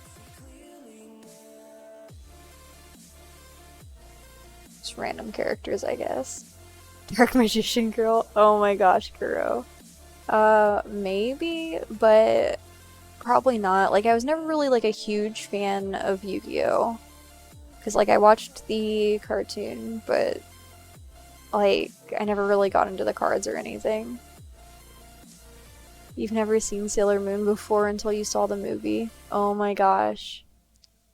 Just random characters, I guess. Dark Magician Girl. Oh my gosh, Kuro. Maybe, but probably not. Like, I was never really like a huge fan of Yu-Gi-Oh! Because like I watched the cartoon, but like I never really got into the cards or anything. You've never seen Sailor Moon before until you saw the movie. Oh my gosh.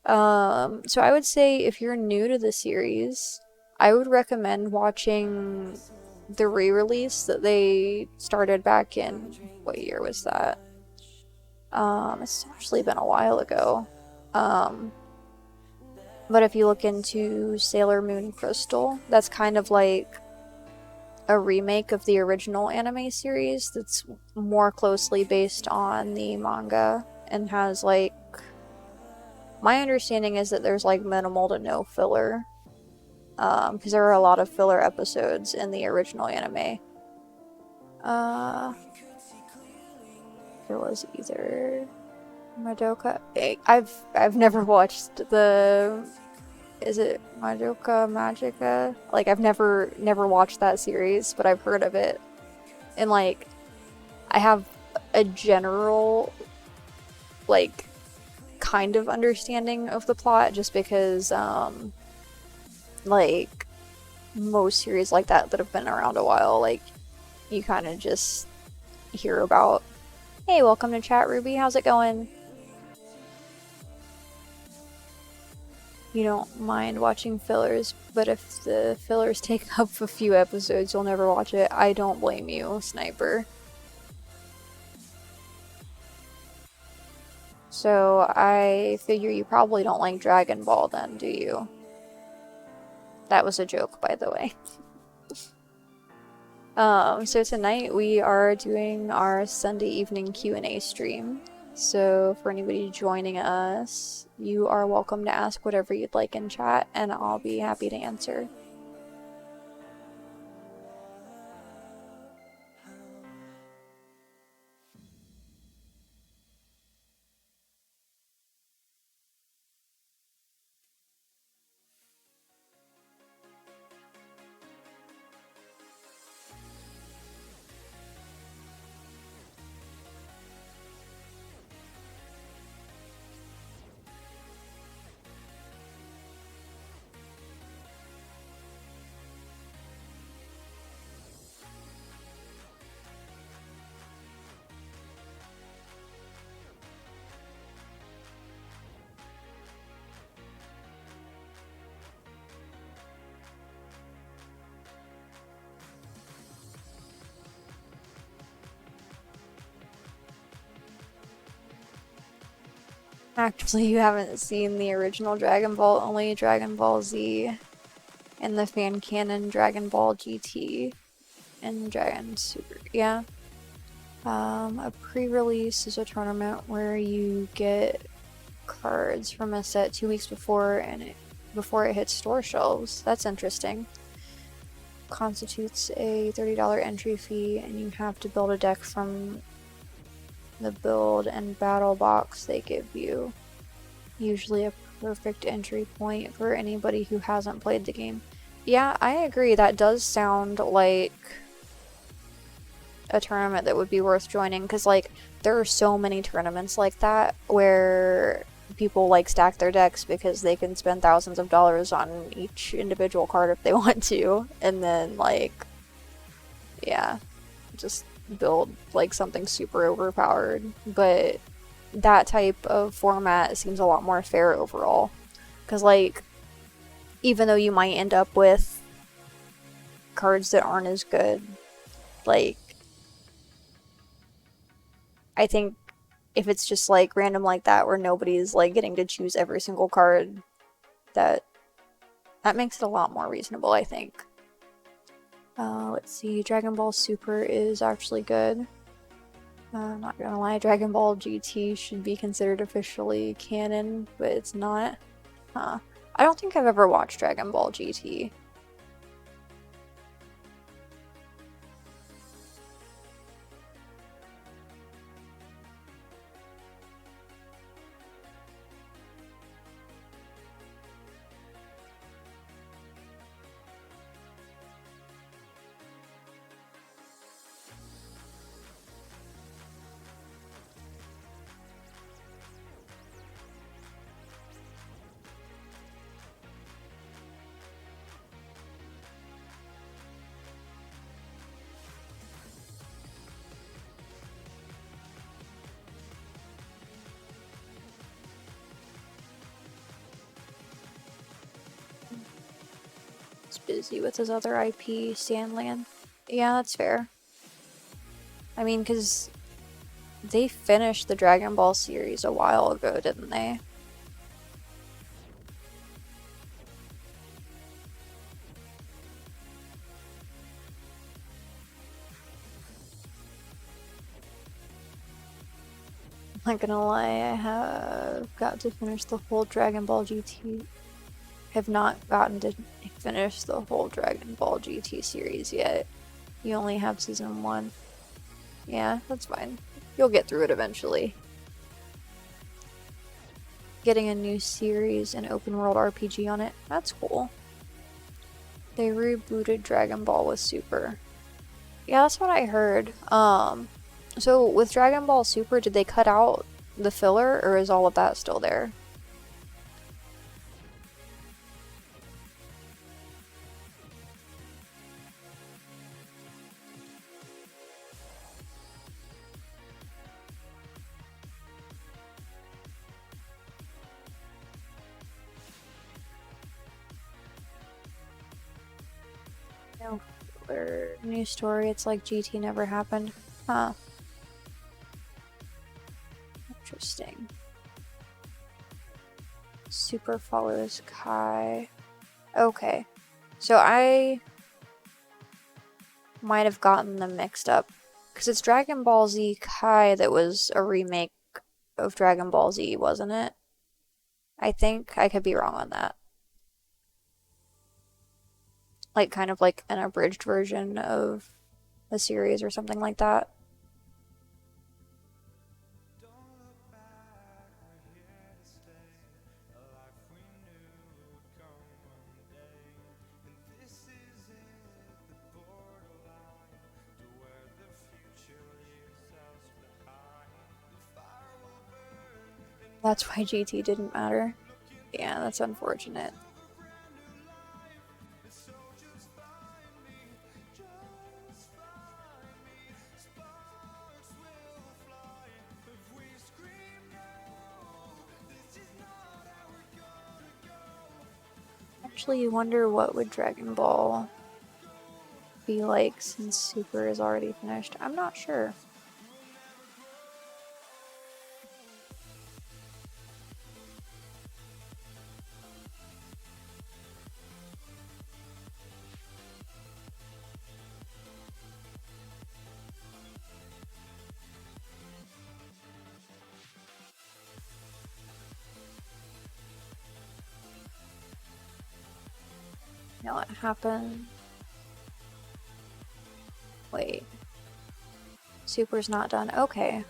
So I would say if you're new to the series, I would recommend watching the re-release that they started back in, what year was that? It's actually been a while ago. But if you look into Sailor Moon Crystal, that's kind of like a remake of the original anime series that's more closely based on the manga and has like, my understanding is that there's like minimal to no filler, because there are a lot of filler episodes in the original anime. There was either Madoka. I've never watched the. Is it Madoka Magica? Like I've never watched that series, but I've heard of it, and like I have a general like kind of understanding of the plot just because like most series like that have been around a while, like you kind of just hear about, hey, welcome to chat, Ruby, how's it going? you don't mind watching fillers, but if the fillers take up a few episodes, you'll never watch it. I don't blame you, Sniper. So I figure you probably don't like Dragon Ball then, do you? That was a joke, by the way. So tonight we are doing our Sunday evening Q&A stream. So for anybody joining us, you are welcome to ask whatever you'd like in chat, and I'll be happy to answer. Actually, you haven't seen the original Dragon Ball, only Dragon Ball Z, and the fan canon Dragon Ball GT, and Dragon Super. Yeah. A pre-release is a tournament where you get cards from a set 2 weeks before before it hits store shelves. That's interesting. Constitutes a $30 entry fee, and you have to build a deck from the build and battle box they give you. Usually a perfect entry point for anybody who hasn't played the game. Yeah, I agree. That does sound like a tournament that would be worth joining, because like there are so many tournaments like that where people like stack their decks because they can spend thousands of dollars on each individual card if they want to, and then like, yeah, just build like something super overpowered. But that type of format seems a lot more fair overall, because like even though you might end up with cards that aren't as good, like I think if it's just like random like that where nobody's like getting to choose every single card, that makes it a lot more reasonable, I think. Let's see, Dragon Ball Super is actually good. I'm not gonna lie, Dragon Ball GT should be considered officially canon, but it's not. Huh. I don't think I've ever watched Dragon Ball GT. He's busy with his other IP, Sandland. Yeah, that's fair. I mean, because they finished the Dragon Ball series a while ago, didn't they? I'm not gonna lie, I have got to finish the whole Dragon Ball GT. Have not gotten to finish the whole Dragon Ball GT series yet. You only have season 1. Yeah, that's fine. You'll get through it eventually. Getting a new series, an open world RPG on it. That's cool. They rebooted Dragon Ball with Super. Yeah, that's what I heard. So with Dragon Ball Super, did they cut out the filler, or is all of that still there? No filler. New story, it's like GT never happened. Huh. Interesting. Super follows Kai. Okay. So I might have gotten them mixed up. Because it's Dragon Ball Z Kai that was a remake of Dragon Ball Z, wasn't it? I think I could be wrong on that. Like, kind of like an abridged version of the series or something like that. That's why GT didn't matter. Yeah, that's unfortunate. Actually, you wonder what would Dragon Ball be like since Super is already finished. I'm not sure. You know what happened? Wait. Super's not done. Okay.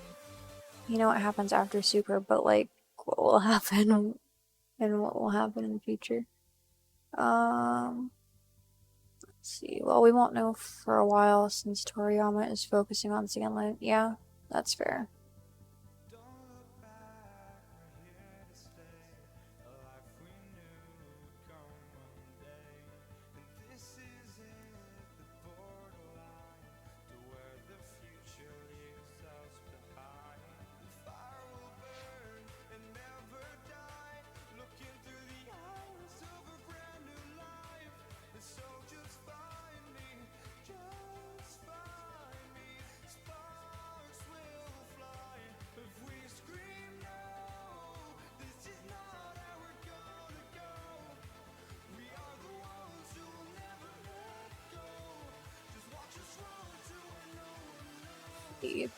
You know what happens after Super, but like, what will happen and what will happen in the future? Um, let's see. Well, we won't know for a while since Toriyama is focusing on Sandland. Yeah, that's fair.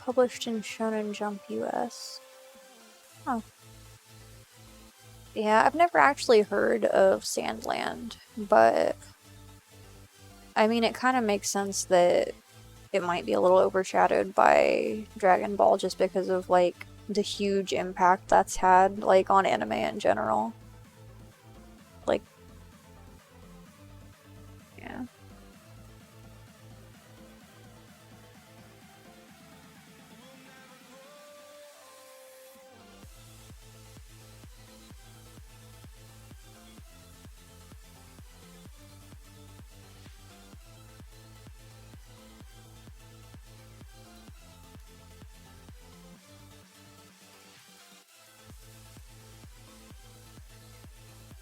Published in Shonen Jump US. Oh. Yeah, I've never actually heard of Sandland, but I mean, it kind of makes sense that it might be a little overshadowed by Dragon Ball just because of like the huge impact that's had like on anime in general. Like, yeah.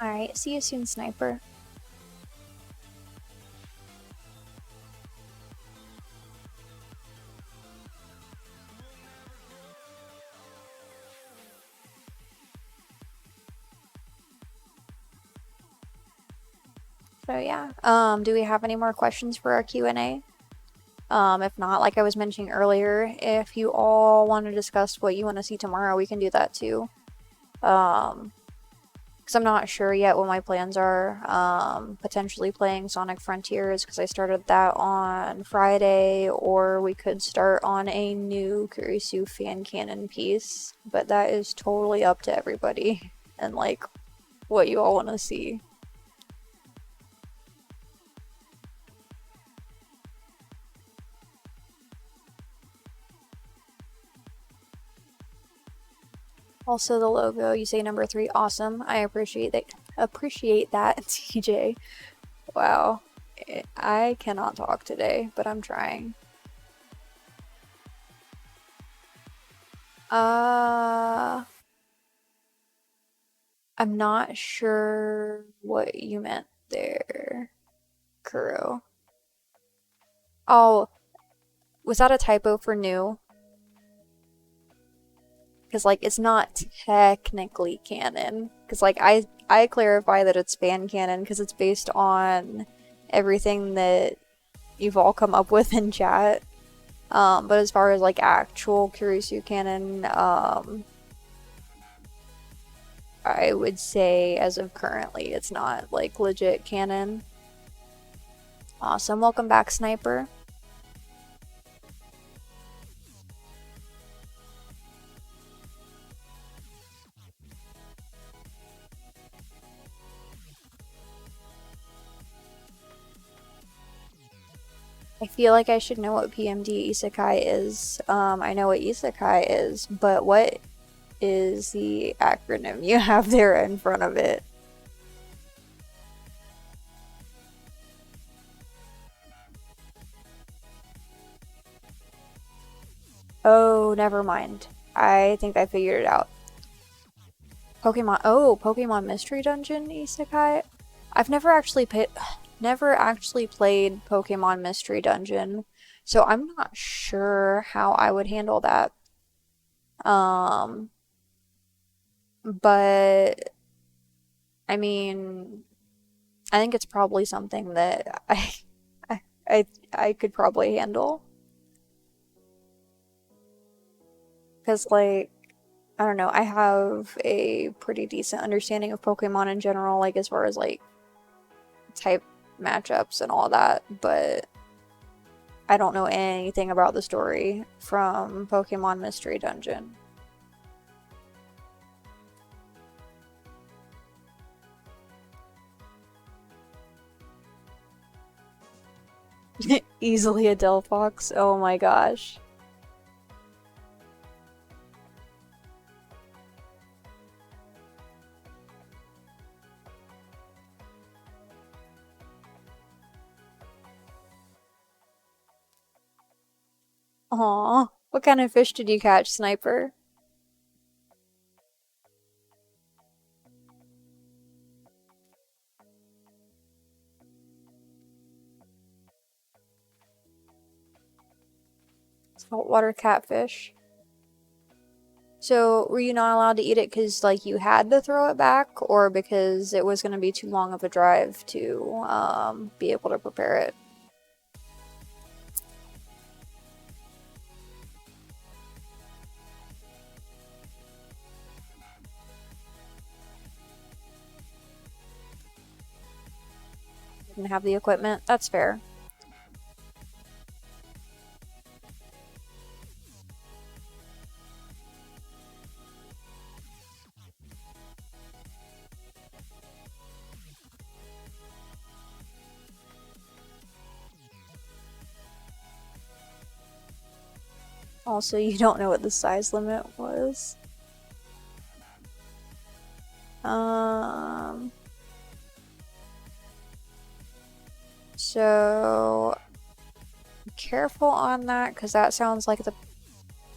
Alright, see you soon, Sniper. So yeah, do we have any more questions for our Q&A? If not, like I was mentioning earlier, if you all want to discuss what you want to see tomorrow, we can do that too. Because I'm not sure yet what my plans are. Potentially playing Sonic Frontiers because I started that on Friday, or we could start on a new Kurisu fan canon piece. But that is totally up to everybody and like what you all want to see. Also, the logo, you say number 3, awesome. I appreciate that. Appreciate that, TJ. Wow. I cannot talk today, but I'm trying. I'm not sure what you meant there, Kuro. Oh, was that a typo for new? Because, like, it's not technically canon. Because, like, I clarify that it's fan canon because it's based on everything that you've all come up with in chat. But as far as, like, actual Kurisu canon, I would say as of currently, it's not, like, legit canon. Awesome. Welcome back, Sniper. I feel like I should know what PMD Isekai is. I know what Isekai is, but what is the acronym you have there in front of it? Oh, never mind. I think I figured it out. Pokemon. Oh, Pokemon Mystery Dungeon Isekai. I've never actually played Pokemon Mystery Dungeon, so I'm not sure how I would handle that. Um, but I mean, I think it's probably something that I, I, I could probably handle. Because, like, I don't know, I have a pretty decent understanding of Pokemon in general, like, as far as, like, type matchups and all that, but I don't know anything about the story from Pokemon Mystery Dungeon. Easily a Delphox, oh my gosh. Aw, what kind of fish did you catch, Sniper? Saltwater catfish. So, were you not allowed to eat it because, like, you had to throw it back, or because it was going to be too long of a drive to, be able to prepare it? Didn't have the equipment? That's fair. Also, you don't know what the size limit was. Um, so careful on that, because that sounds like the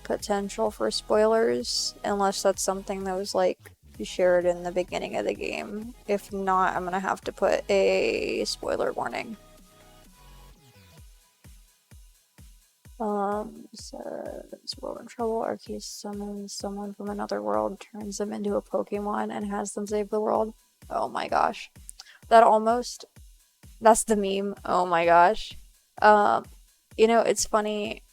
potential for spoilers, unless that's something that was, like, shared in the beginning of the game. If not, I'm gonna have to put a spoiler warning. Says world in trouble. Arceus summons someone from another world, turns them into a Pokemon, and has them save the world. Oh my gosh. That's the meme. Oh my gosh. Um, it's funny.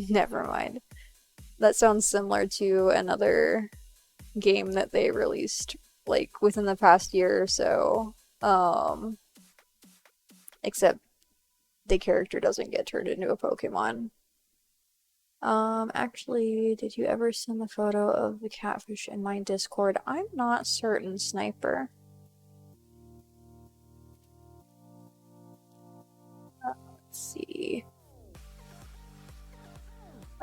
Never mind. That sounds similar to another game that they released, like, within the past year or so. Except the character doesn't get turned into a Pokemon. Actually, did you ever send the photo of the catfish in my Discord? I'm not certain, Sniper. Let's see.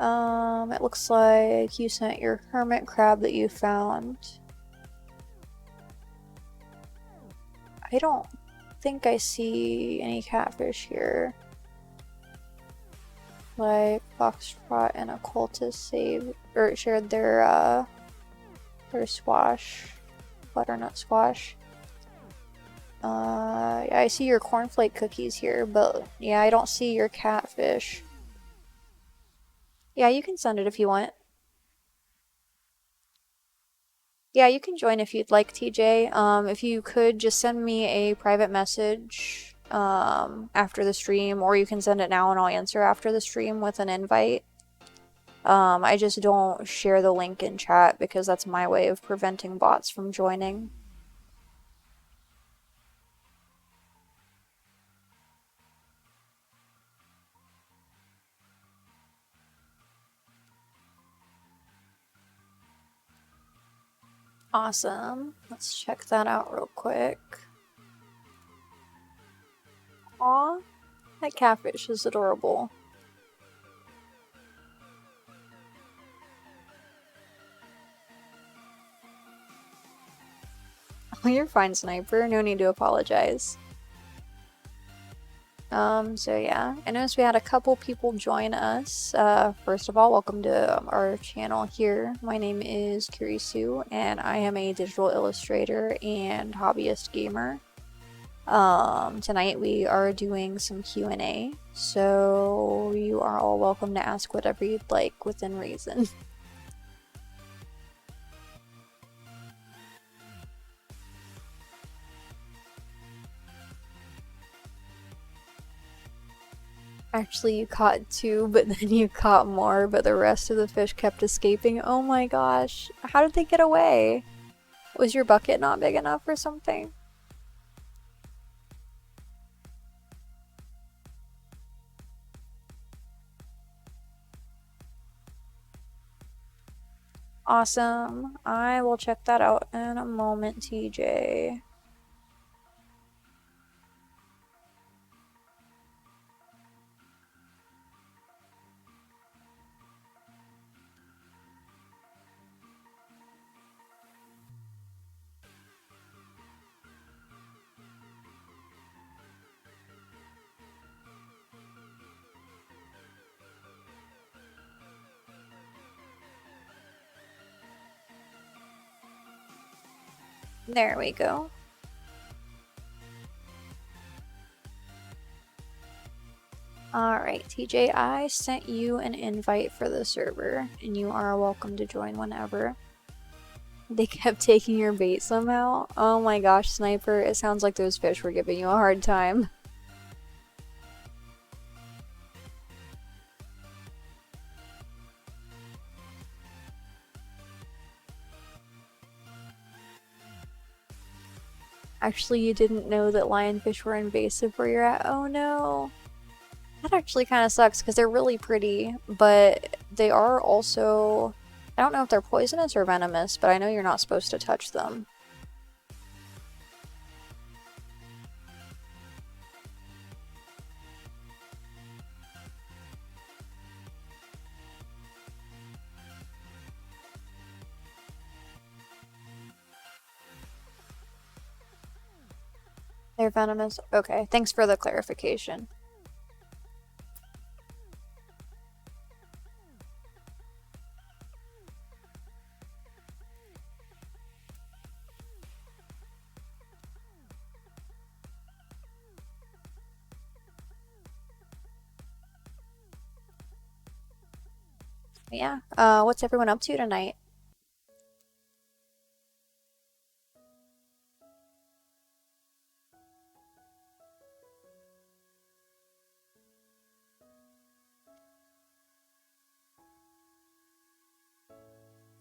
It looks like you sent your hermit crab that you found. I don't think I see any catfish here. Like, Foxtrot and a cultist shared their squash, butternut squash. Yeah, I see your cornflake cookies here, but yeah, I don't see your catfish. Yeah, you can send it if you want. Yeah, you can join if you'd like, TJ. If you could just send me a private message after the stream, or you can send it now and I'll answer after the stream with an invite. I just don't share the link in chat because that's my way of preventing bots from joining. Awesome. Let's check that out real quick. Aw, that catfish is adorable. Oh, you're fine, Sniper. No need to apologize. So yeah, I noticed we had a couple people join us. First of all, welcome to our channel here. My name is Kurisu, and I am a digital illustrator and hobbyist gamer. Tonight we are doing some Q&A, so you are all welcome to ask whatever you'd like within reason. Actually, you caught two, but then you caught more, but the rest of the fish kept escaping. Oh my gosh, how did they get away? Was your bucket not big enough or something? Awesome. I will check that out in a moment, TJ. There we go. Alright, TJ, I sent you an invite for the server, and you are welcome to join whenever. They kept taking your bait somehow? Oh my gosh, Sniper, it sounds like those fish were giving you a hard time. Actually, you didn't know that lionfish were invasive where you're at? Oh no. That actually kind of sucks because they're really pretty, but they are also... I don't know if they're poisonous or venomous, but I know you're not supposed to touch them. They're venomous? Okay, thanks for the clarification. Yeah, what's everyone up to tonight?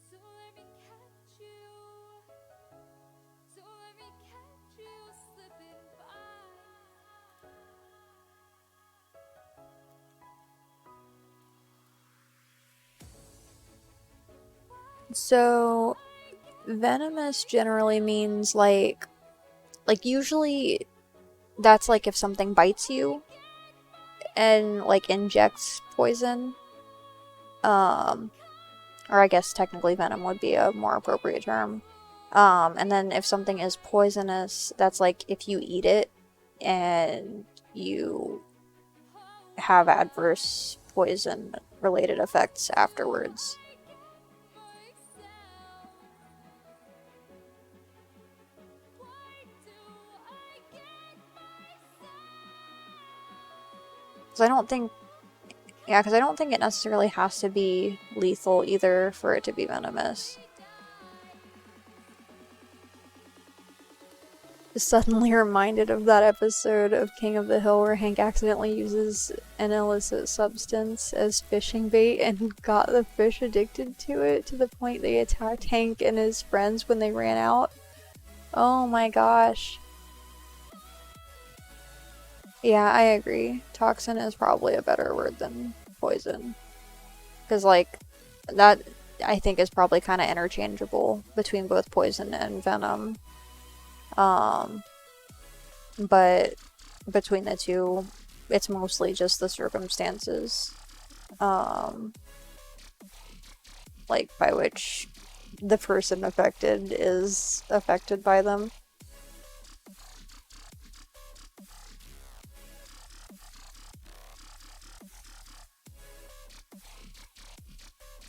So let me catch you. So let me catch you slipping by. So, venomous generally means like usually that's like if something bites you and like injects poison. Or I guess technically venom would be a more appropriate term. And then if something is poisonous, that's like if you eat it and you have adverse poison related effects afterwards. Because I don't think, yeah, because I don't think it necessarily has to be lethal either for it to be venomous. Suddenly reminded of that episode of King of the Hill where Hank accidentally uses an illicit substance as fishing bait and got the fish addicted to it to the point they attacked Hank and his friends when they ran out. Oh my gosh. Yeah, I agree. Toxin is probably a better word than poison. Because, like, that I think is probably kind of interchangeable between both poison and venom. But between the two, it's mostly just the circumstances, like, by which the person affected is affected by them.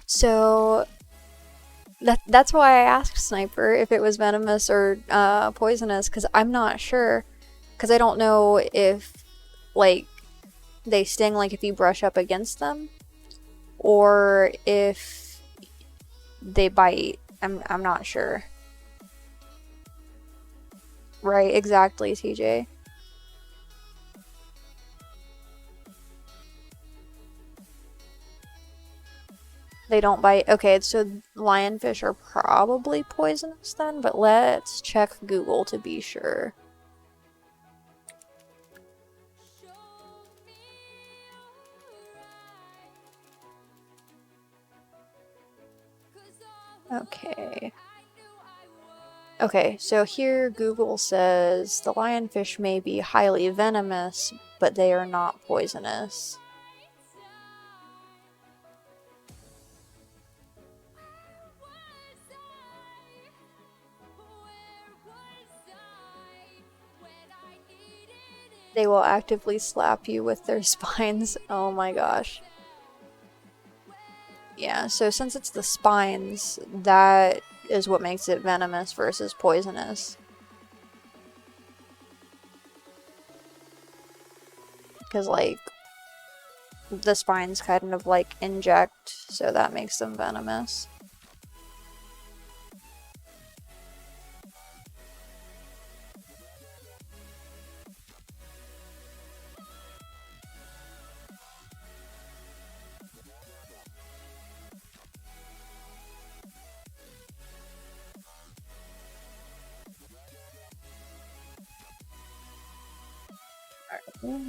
So that's why I asked Sniper if it was venomous or poisonous, because I'm not sure. Because I don't know if, like, they sting like if you brush up against them, or if they bite. I'm not sure. Right, exactly, TJ. They don't bite. Okay, so lionfish are probably poisonous then, but let's check Google to be sure. Okay. Okay, so here Google says the lionfish may be highly venomous, but they are not poisonous. They will actively slap you with their spines. Oh my gosh. Yeah, so since it's the spines, that is what makes it venomous versus poisonous. Because, like, the spines kind of, like, inject, so that makes them venomous.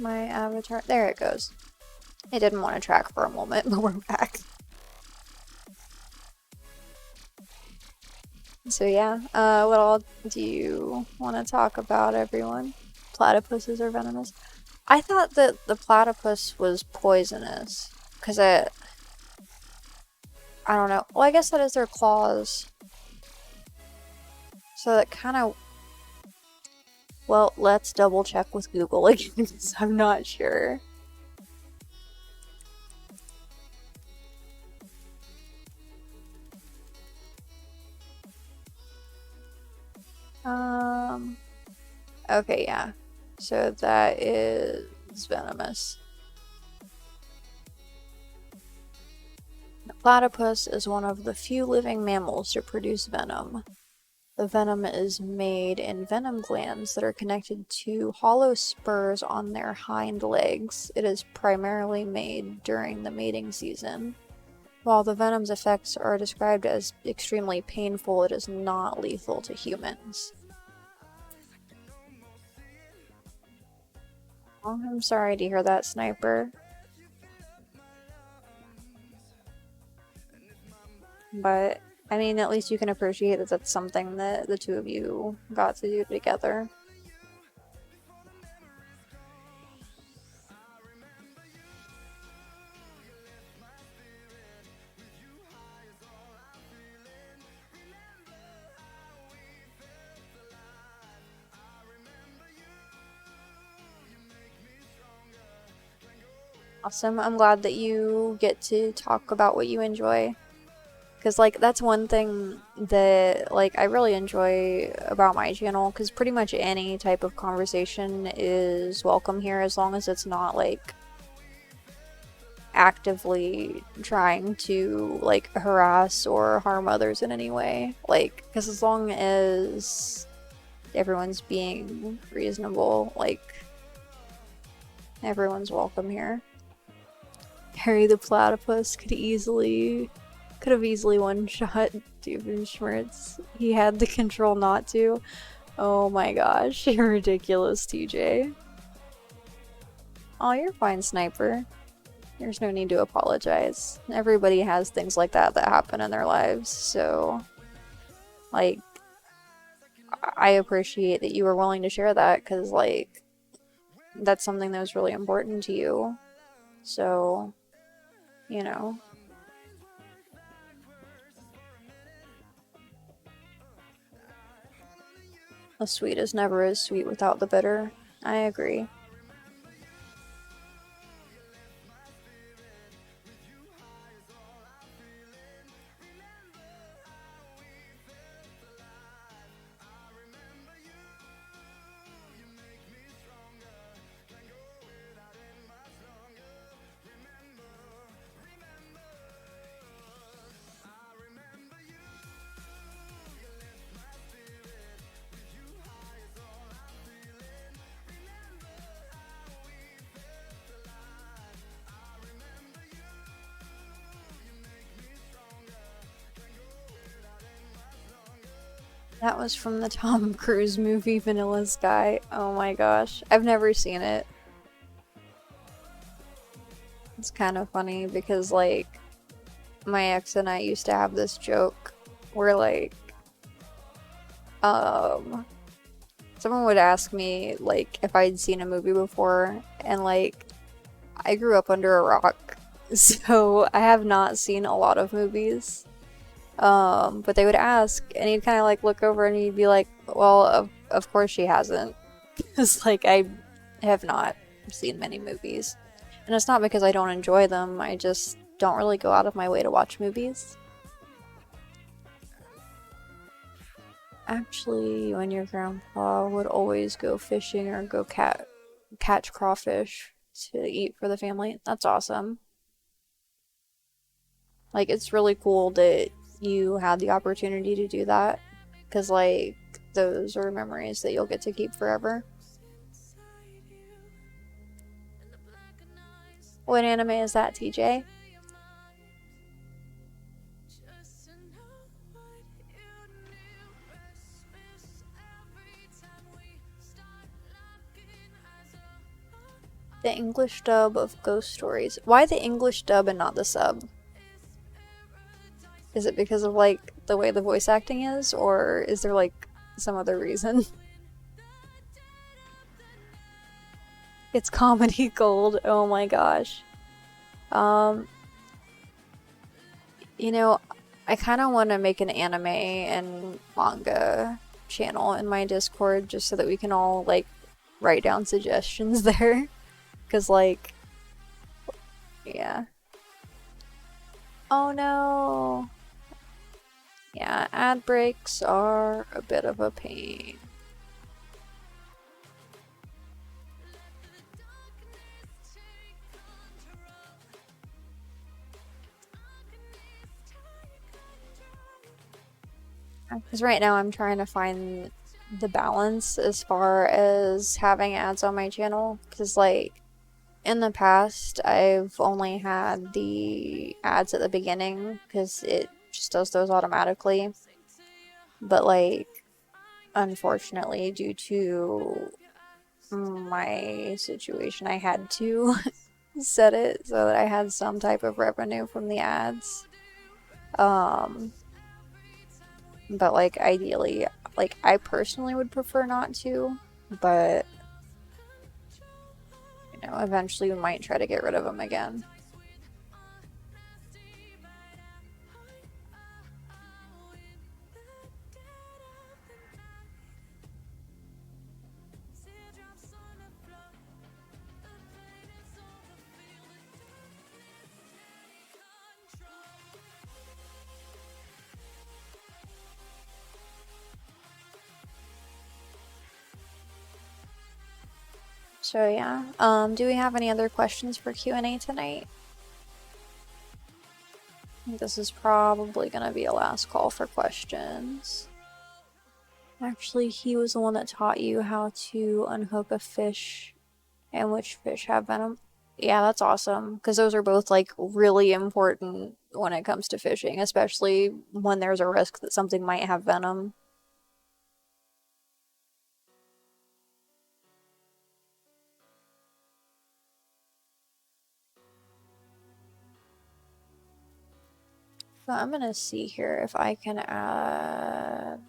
My avatar, there it goes. It didn't want to track for a moment, but we're back. So yeah, what all do you want to talk about, everyone? Platypuses are venomous? I thought that the platypus was poisonous, because I don't know. Well, I guess that is their claws. So that kind of... Well, let's double check with Google again, because I'm not sure. Okay, yeah. So that is venomous. The platypus is one of the few living mammals to produce venom. The venom is made in venom glands that are connected to hollow spurs on their hind legs. It is primarily made during the mating season. While the venom's effects are described as extremely painful, it is not lethal to humans. Oh, I'm sorry to hear that, Sniper. But, I mean, at least you can appreciate that that's something that the two of you got to do together. Awesome. I'm glad that you get to talk about what you enjoy. Because, like, that's one thing that, like, I really enjoy about my channel. Because pretty much any type of conversation is welcome here as long as it's not, like, actively trying to like harass or harm others in any way. Like, because as long as everyone's being reasonable, like, everyone's welcome here. Harry the Platypus could have easily one-shot Doofenshmirtz. He had the control not to. Oh my gosh, you're ridiculous, TJ. Oh, you're fine, Sniper. There's no need to apologize. Everybody has things like that happen in their lives, so, like, I appreciate that you were willing to share that, because, like, that's something that was really important to you. So, you know. The sweet is never as sweet without the bitter. I agree. That was from the Tom Cruise movie Vanilla Sky. Oh my gosh. I've never seen it. It's kind of funny because, like, my ex and I used to have this joke where, like, someone would ask me, like, if I'd seen a movie before, and, like, I grew up under a rock, so I have not seen a lot of movies. But they would ask, and he'd kind of like look over and he'd be like, well, of course she hasn't. It's like, I have not seen many movies. And it's not because I don't enjoy them, I just don't really go out of my way to watch movies. Actually, you and your grandpa would always go fishing or go catch crawfish to eat for the family. That's awesome. Like, it's really cool that you had the opportunity to do that, because, like, those are memories that you'll get to keep forever. What anime is that, TJ? The English dub of Ghost Stories. Why the English dub and not the sub? Is it because of, like, the way the voice acting is, or is there, like, some other reason? It's comedy gold. Oh my gosh. You know, I kind of want to make an anime and manga channel in my Discord just so that we can all, like, write down suggestions there. Because, like, yeah. Oh no. Yeah, ad breaks are a bit of a pain. Because right now I'm trying to find the balance as far as having ads on my channel. Because, like, in the past, I've only had the ads at the beginning because it just does those automatically. But, like, unfortunately, due to my situation, I had to set it so that I had some type of revenue from the ads. But, like, ideally, like, I personally would prefer not to, but, you know, eventually we might try to get rid of them again. So yeah, do we have any other questions for Q&A tonight? This is probably gonna be a last call for questions. Actually, he was the one that taught you how to unhook a fish and which fish have venom. Yeah, that's awesome, because those are both like really important when it comes to fishing, especially when there's a risk that something might have venom. So I'm gonna see here if I can add.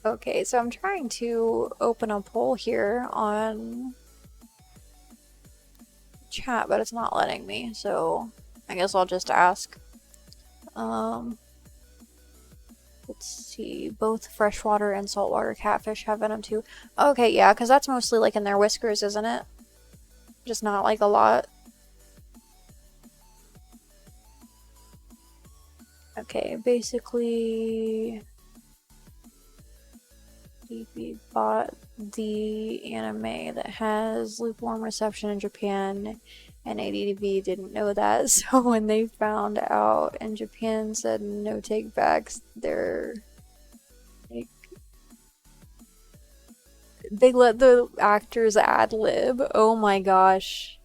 Okay, so I'm trying to open a poll here on chat, but it's not letting me, so I guess I'll just ask. Um, let's see, both freshwater and saltwater catfish have venom too. Okay, yeah, because that's mostly like in their whiskers, isn't it? Just not like a lot. Okay, basically, DB bought the anime that has lukewarm reception in Japan, and ADV didn't know that, so when they found out and Japan said no take backs, they're like, they let the actors ad lib. Oh my gosh.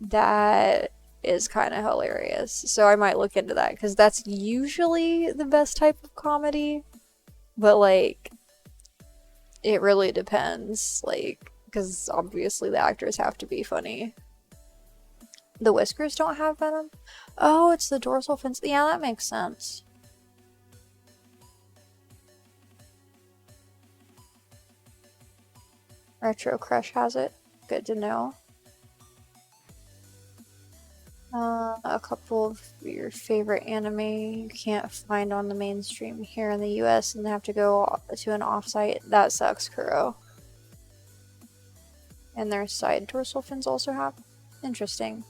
That is kind of hilarious. So I might look into that because that's usually the best type of comedy. But like, it really depends. Like, because obviously the actors have to be funny. The whiskers don't have venom? Oh, it's the dorsal fins. Yeah, that makes sense. Retro Crush has it. Good to know. A couple of your favorite anime you can't find on the mainstream here in the US and have to go to an offsite. That sucks, Kuro. And their side dorsal fins also have? Interesting.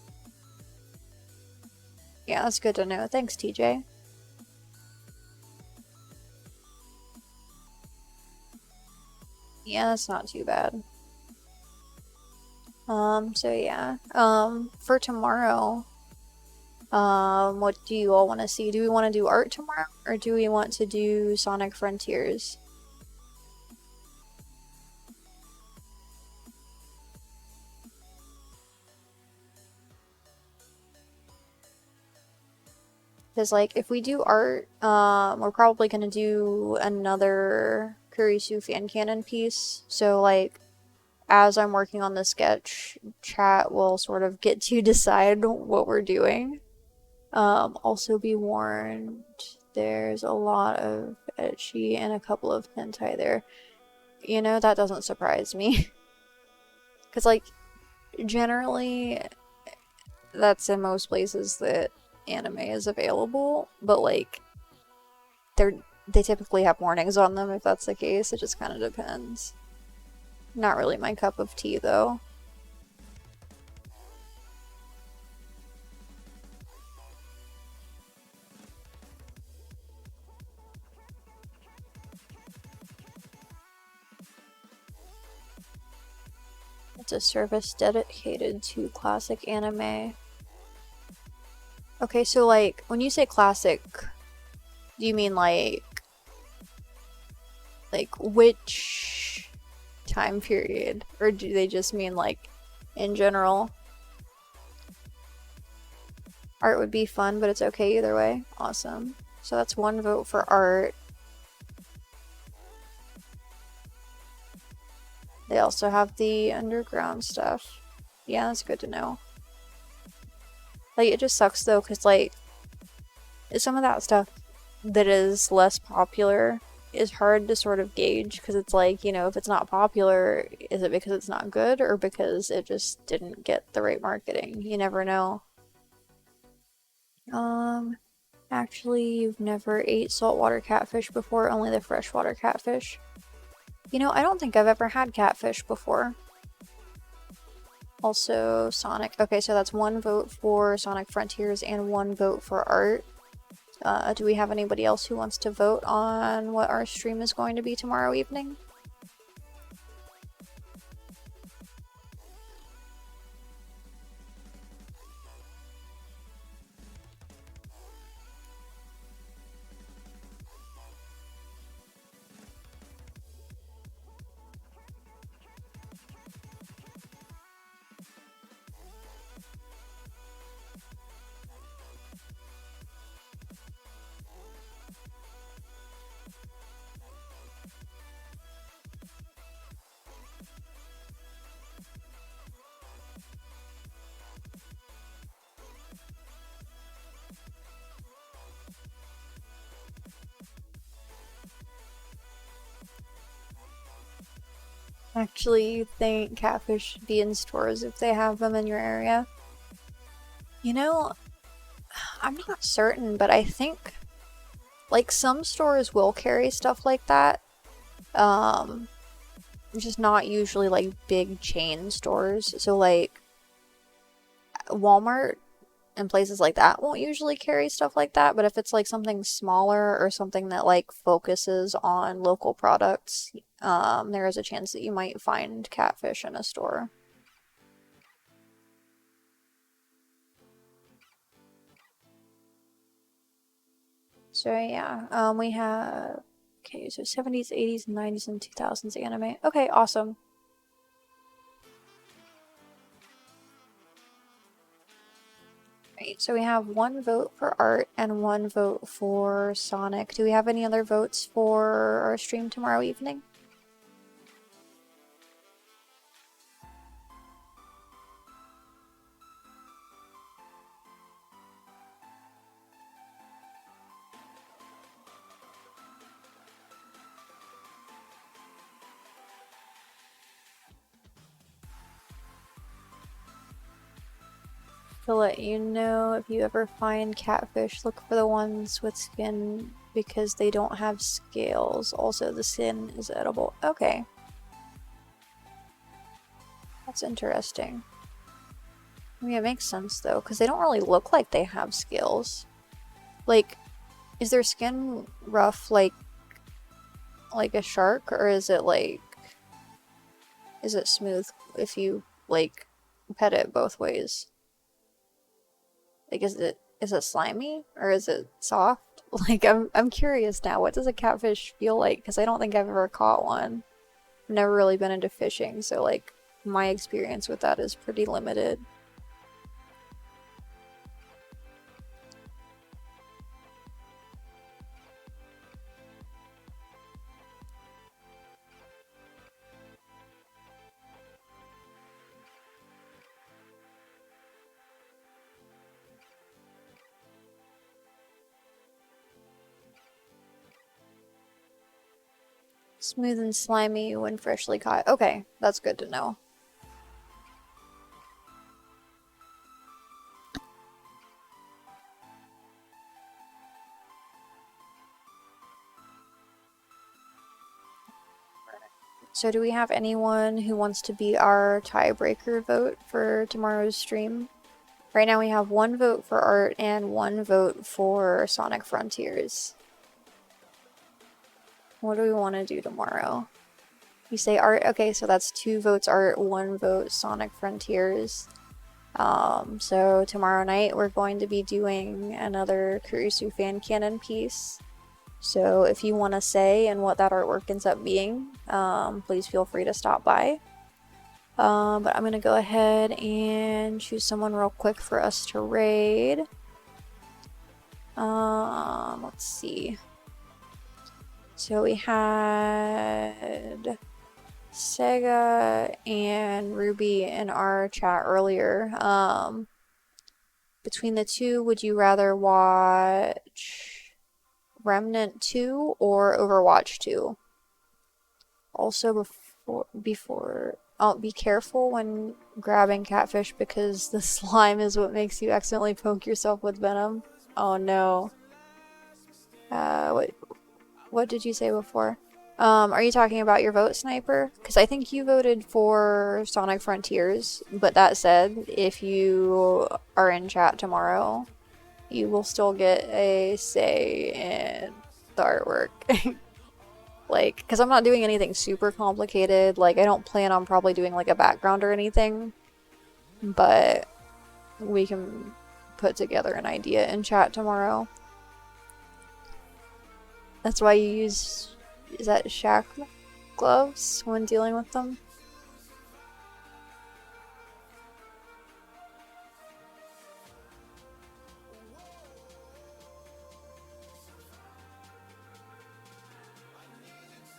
Yeah, that's good to know. Thanks, TJ. Yeah, that's not too bad. So yeah. For tomorrow, what do you all want to see? Do we want to do art tomorrow, or do we want to do Sonic Frontiers? Because, like, if we do art, we're probably gonna do another Kurisu fan canon piece. So, like, as I'm working on the sketch, chat will sort of get to decide what we're doing. Also be warned, there's a lot of ecchi and a couple of hentai there. You know, that doesn't surprise me. Because, like, generally, that's in most places that anime is available, but, like, they typically have warnings on them if that's the case. It just kind of depends. Not really my cup of tea, though. It's a service dedicated to classic anime. Okay, so like, when you say classic, do you mean like which time period? Or do they just mean like in general? Art would be fun, but it's okay either way. Awesome. So that's one vote for art. They also have the underground stuff. Yeah, that's good to know. Like, it just sucks though, because like, some of that stuff that is less popular is hard to sort of gauge, because it's like, you know, if it's not popular, is it because it's not good or because it just didn't get the right marketing? You never know. Actually, you've never ate saltwater catfish before, only the freshwater catfish. You know, I don't think I've ever had catfish before. Also, Sonic. Okay, so that's 1 vote for Sonic Frontiers and 1 vote for art. Do we have anybody else who wants to vote on what our stream is going to be tomorrow evening? Actually, you think catfish should be in stores if they have them in your area? You know, I'm not certain, but I think like some stores will carry stuff like that. Just not usually like big chain stores. So like Walmart and places like that won't usually carry stuff like that, but if it's like something smaller or something that like focuses on local products, there is a chance that you might find catfish in a store. So yeah, we have, okay, so 70s, 80s, 90s, and 2000s anime. Okay, awesome. Right, so we have 1 vote for art and 1 vote for Sonic. Do we have any other votes for our stream tomorrow evening? To let you know, if you ever find catfish, look for the ones with skin because they don't have scales. Also, the skin is edible. Okay. That's interesting. I mean, it makes sense though, because they don't really look like they have scales. Like, is their skin rough like a shark, or is it like, is it smooth if you like pet it both ways? Like, is it slimy or is it soft? Like, I'm curious now. What does a catfish feel like? Because I don't think I've ever caught one. I've never really been into fishing, so like my experience with that is pretty limited. Smooth and slimy when freshly caught. Okay, that's good to know. So do we have anyone who wants to be our tiebreaker vote for tomorrow's stream? Right now we have 1 vote for art and 1 vote for Sonic Frontiers. What do we want to do tomorrow? You say art? Okay, so that's 2 votes art, 1 vote Sonic Frontiers. So tomorrow night we're going to be doing another Kurisu fan canon piece. So if you want to say and what that artwork ends up being, please feel free to stop by. But I'm going to go ahead and choose someone real quick for us to raid. Let's see. So we had Sega and Ruby in our chat earlier. Between the two, would you rather watch Remnant 2 or Overwatch 2? Also, be careful when grabbing catfish because the slime is what makes you accidentally poke yourself with venom. Oh no. What did you say before? Are you talking about your vote, Sniper? Because I think you voted for Sonic Frontiers, but that said, if you are in chat tomorrow, you will still get a say in the artwork. Like, because I'm not doing anything super complicated. Like, I don't plan on probably doing like a background or anything, but we can put together an idea in chat tomorrow. That's why you use, is that Shaq gloves when dealing with them?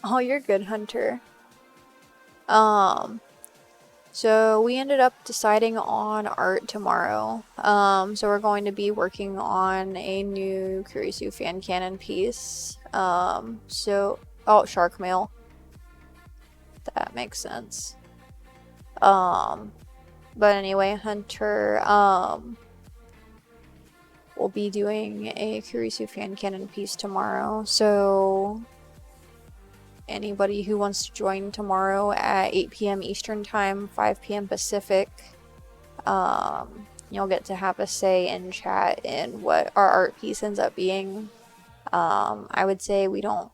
Oh, you're good, Hunter. So we ended up deciding on art tomorrow. So we're going to be working on a new Kurisu fan cannon piece. Oh, shark mail. That makes sense. But anyway, Hunter, will be doing a Kurisu fan cannon piece tomorrow. So anybody who wants to join tomorrow at 8 p.m. Eastern Time, 5 p.m. Pacific, you'll get to have a say in chat in what our art piece ends up being. I would say we don't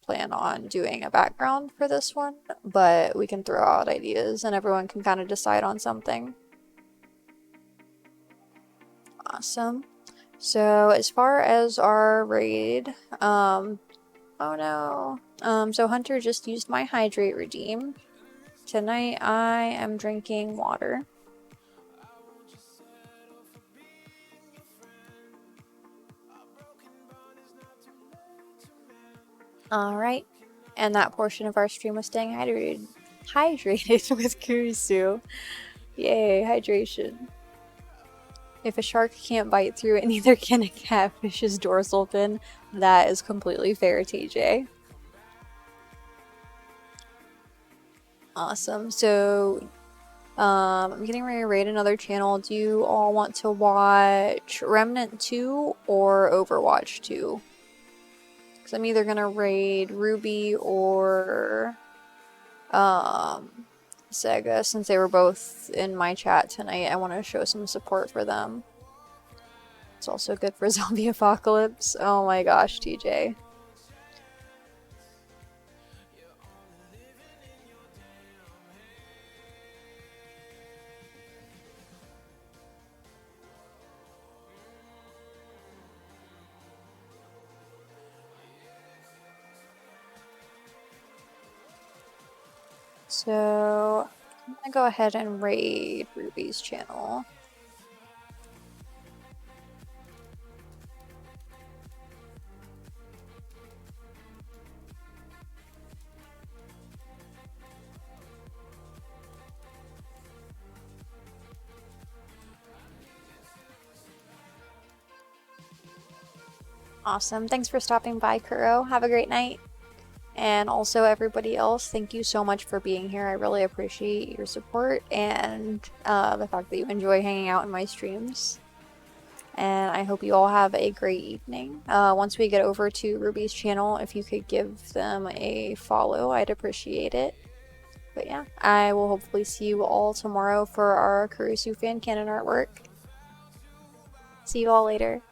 plan on doing a background for this one, but we can throw out ideas and everyone can kind of decide on something. Awesome. So as far as our raid, oh no. So Hunter just used my hydrate redeem. Tonight I am drinking water. Alright. And that portion of our stream was staying hydrated. Hydrated with Kurisu. Yay, hydration. If a shark can't bite through it, neither can a catfish's dorsal fin. That is completely fair, TJ. Awesome. So, I'm getting ready to raid another channel. Do you all want to watch Remnant 2 or Overwatch 2? Because I'm either gonna raid Ruby or Sega, since they were both in my chat tonight. I want to show some support for them. It's also good for zombie apocalypse. Oh my gosh, TJ. So I'm gonna go ahead and raid Ruby's channel. Awesome. Thanks for stopping by, Kuro. Have a great night. And also everybody else, thank you so much for being here. I really appreciate your support and the fact that you enjoy hanging out in my streams. And I hope you all have a great evening. Once we get over to Ruby's channel, if you could give them a follow, I'd appreciate it. But yeah, I will hopefully see you all tomorrow for our Kurisu fan canon artwork. See you all later.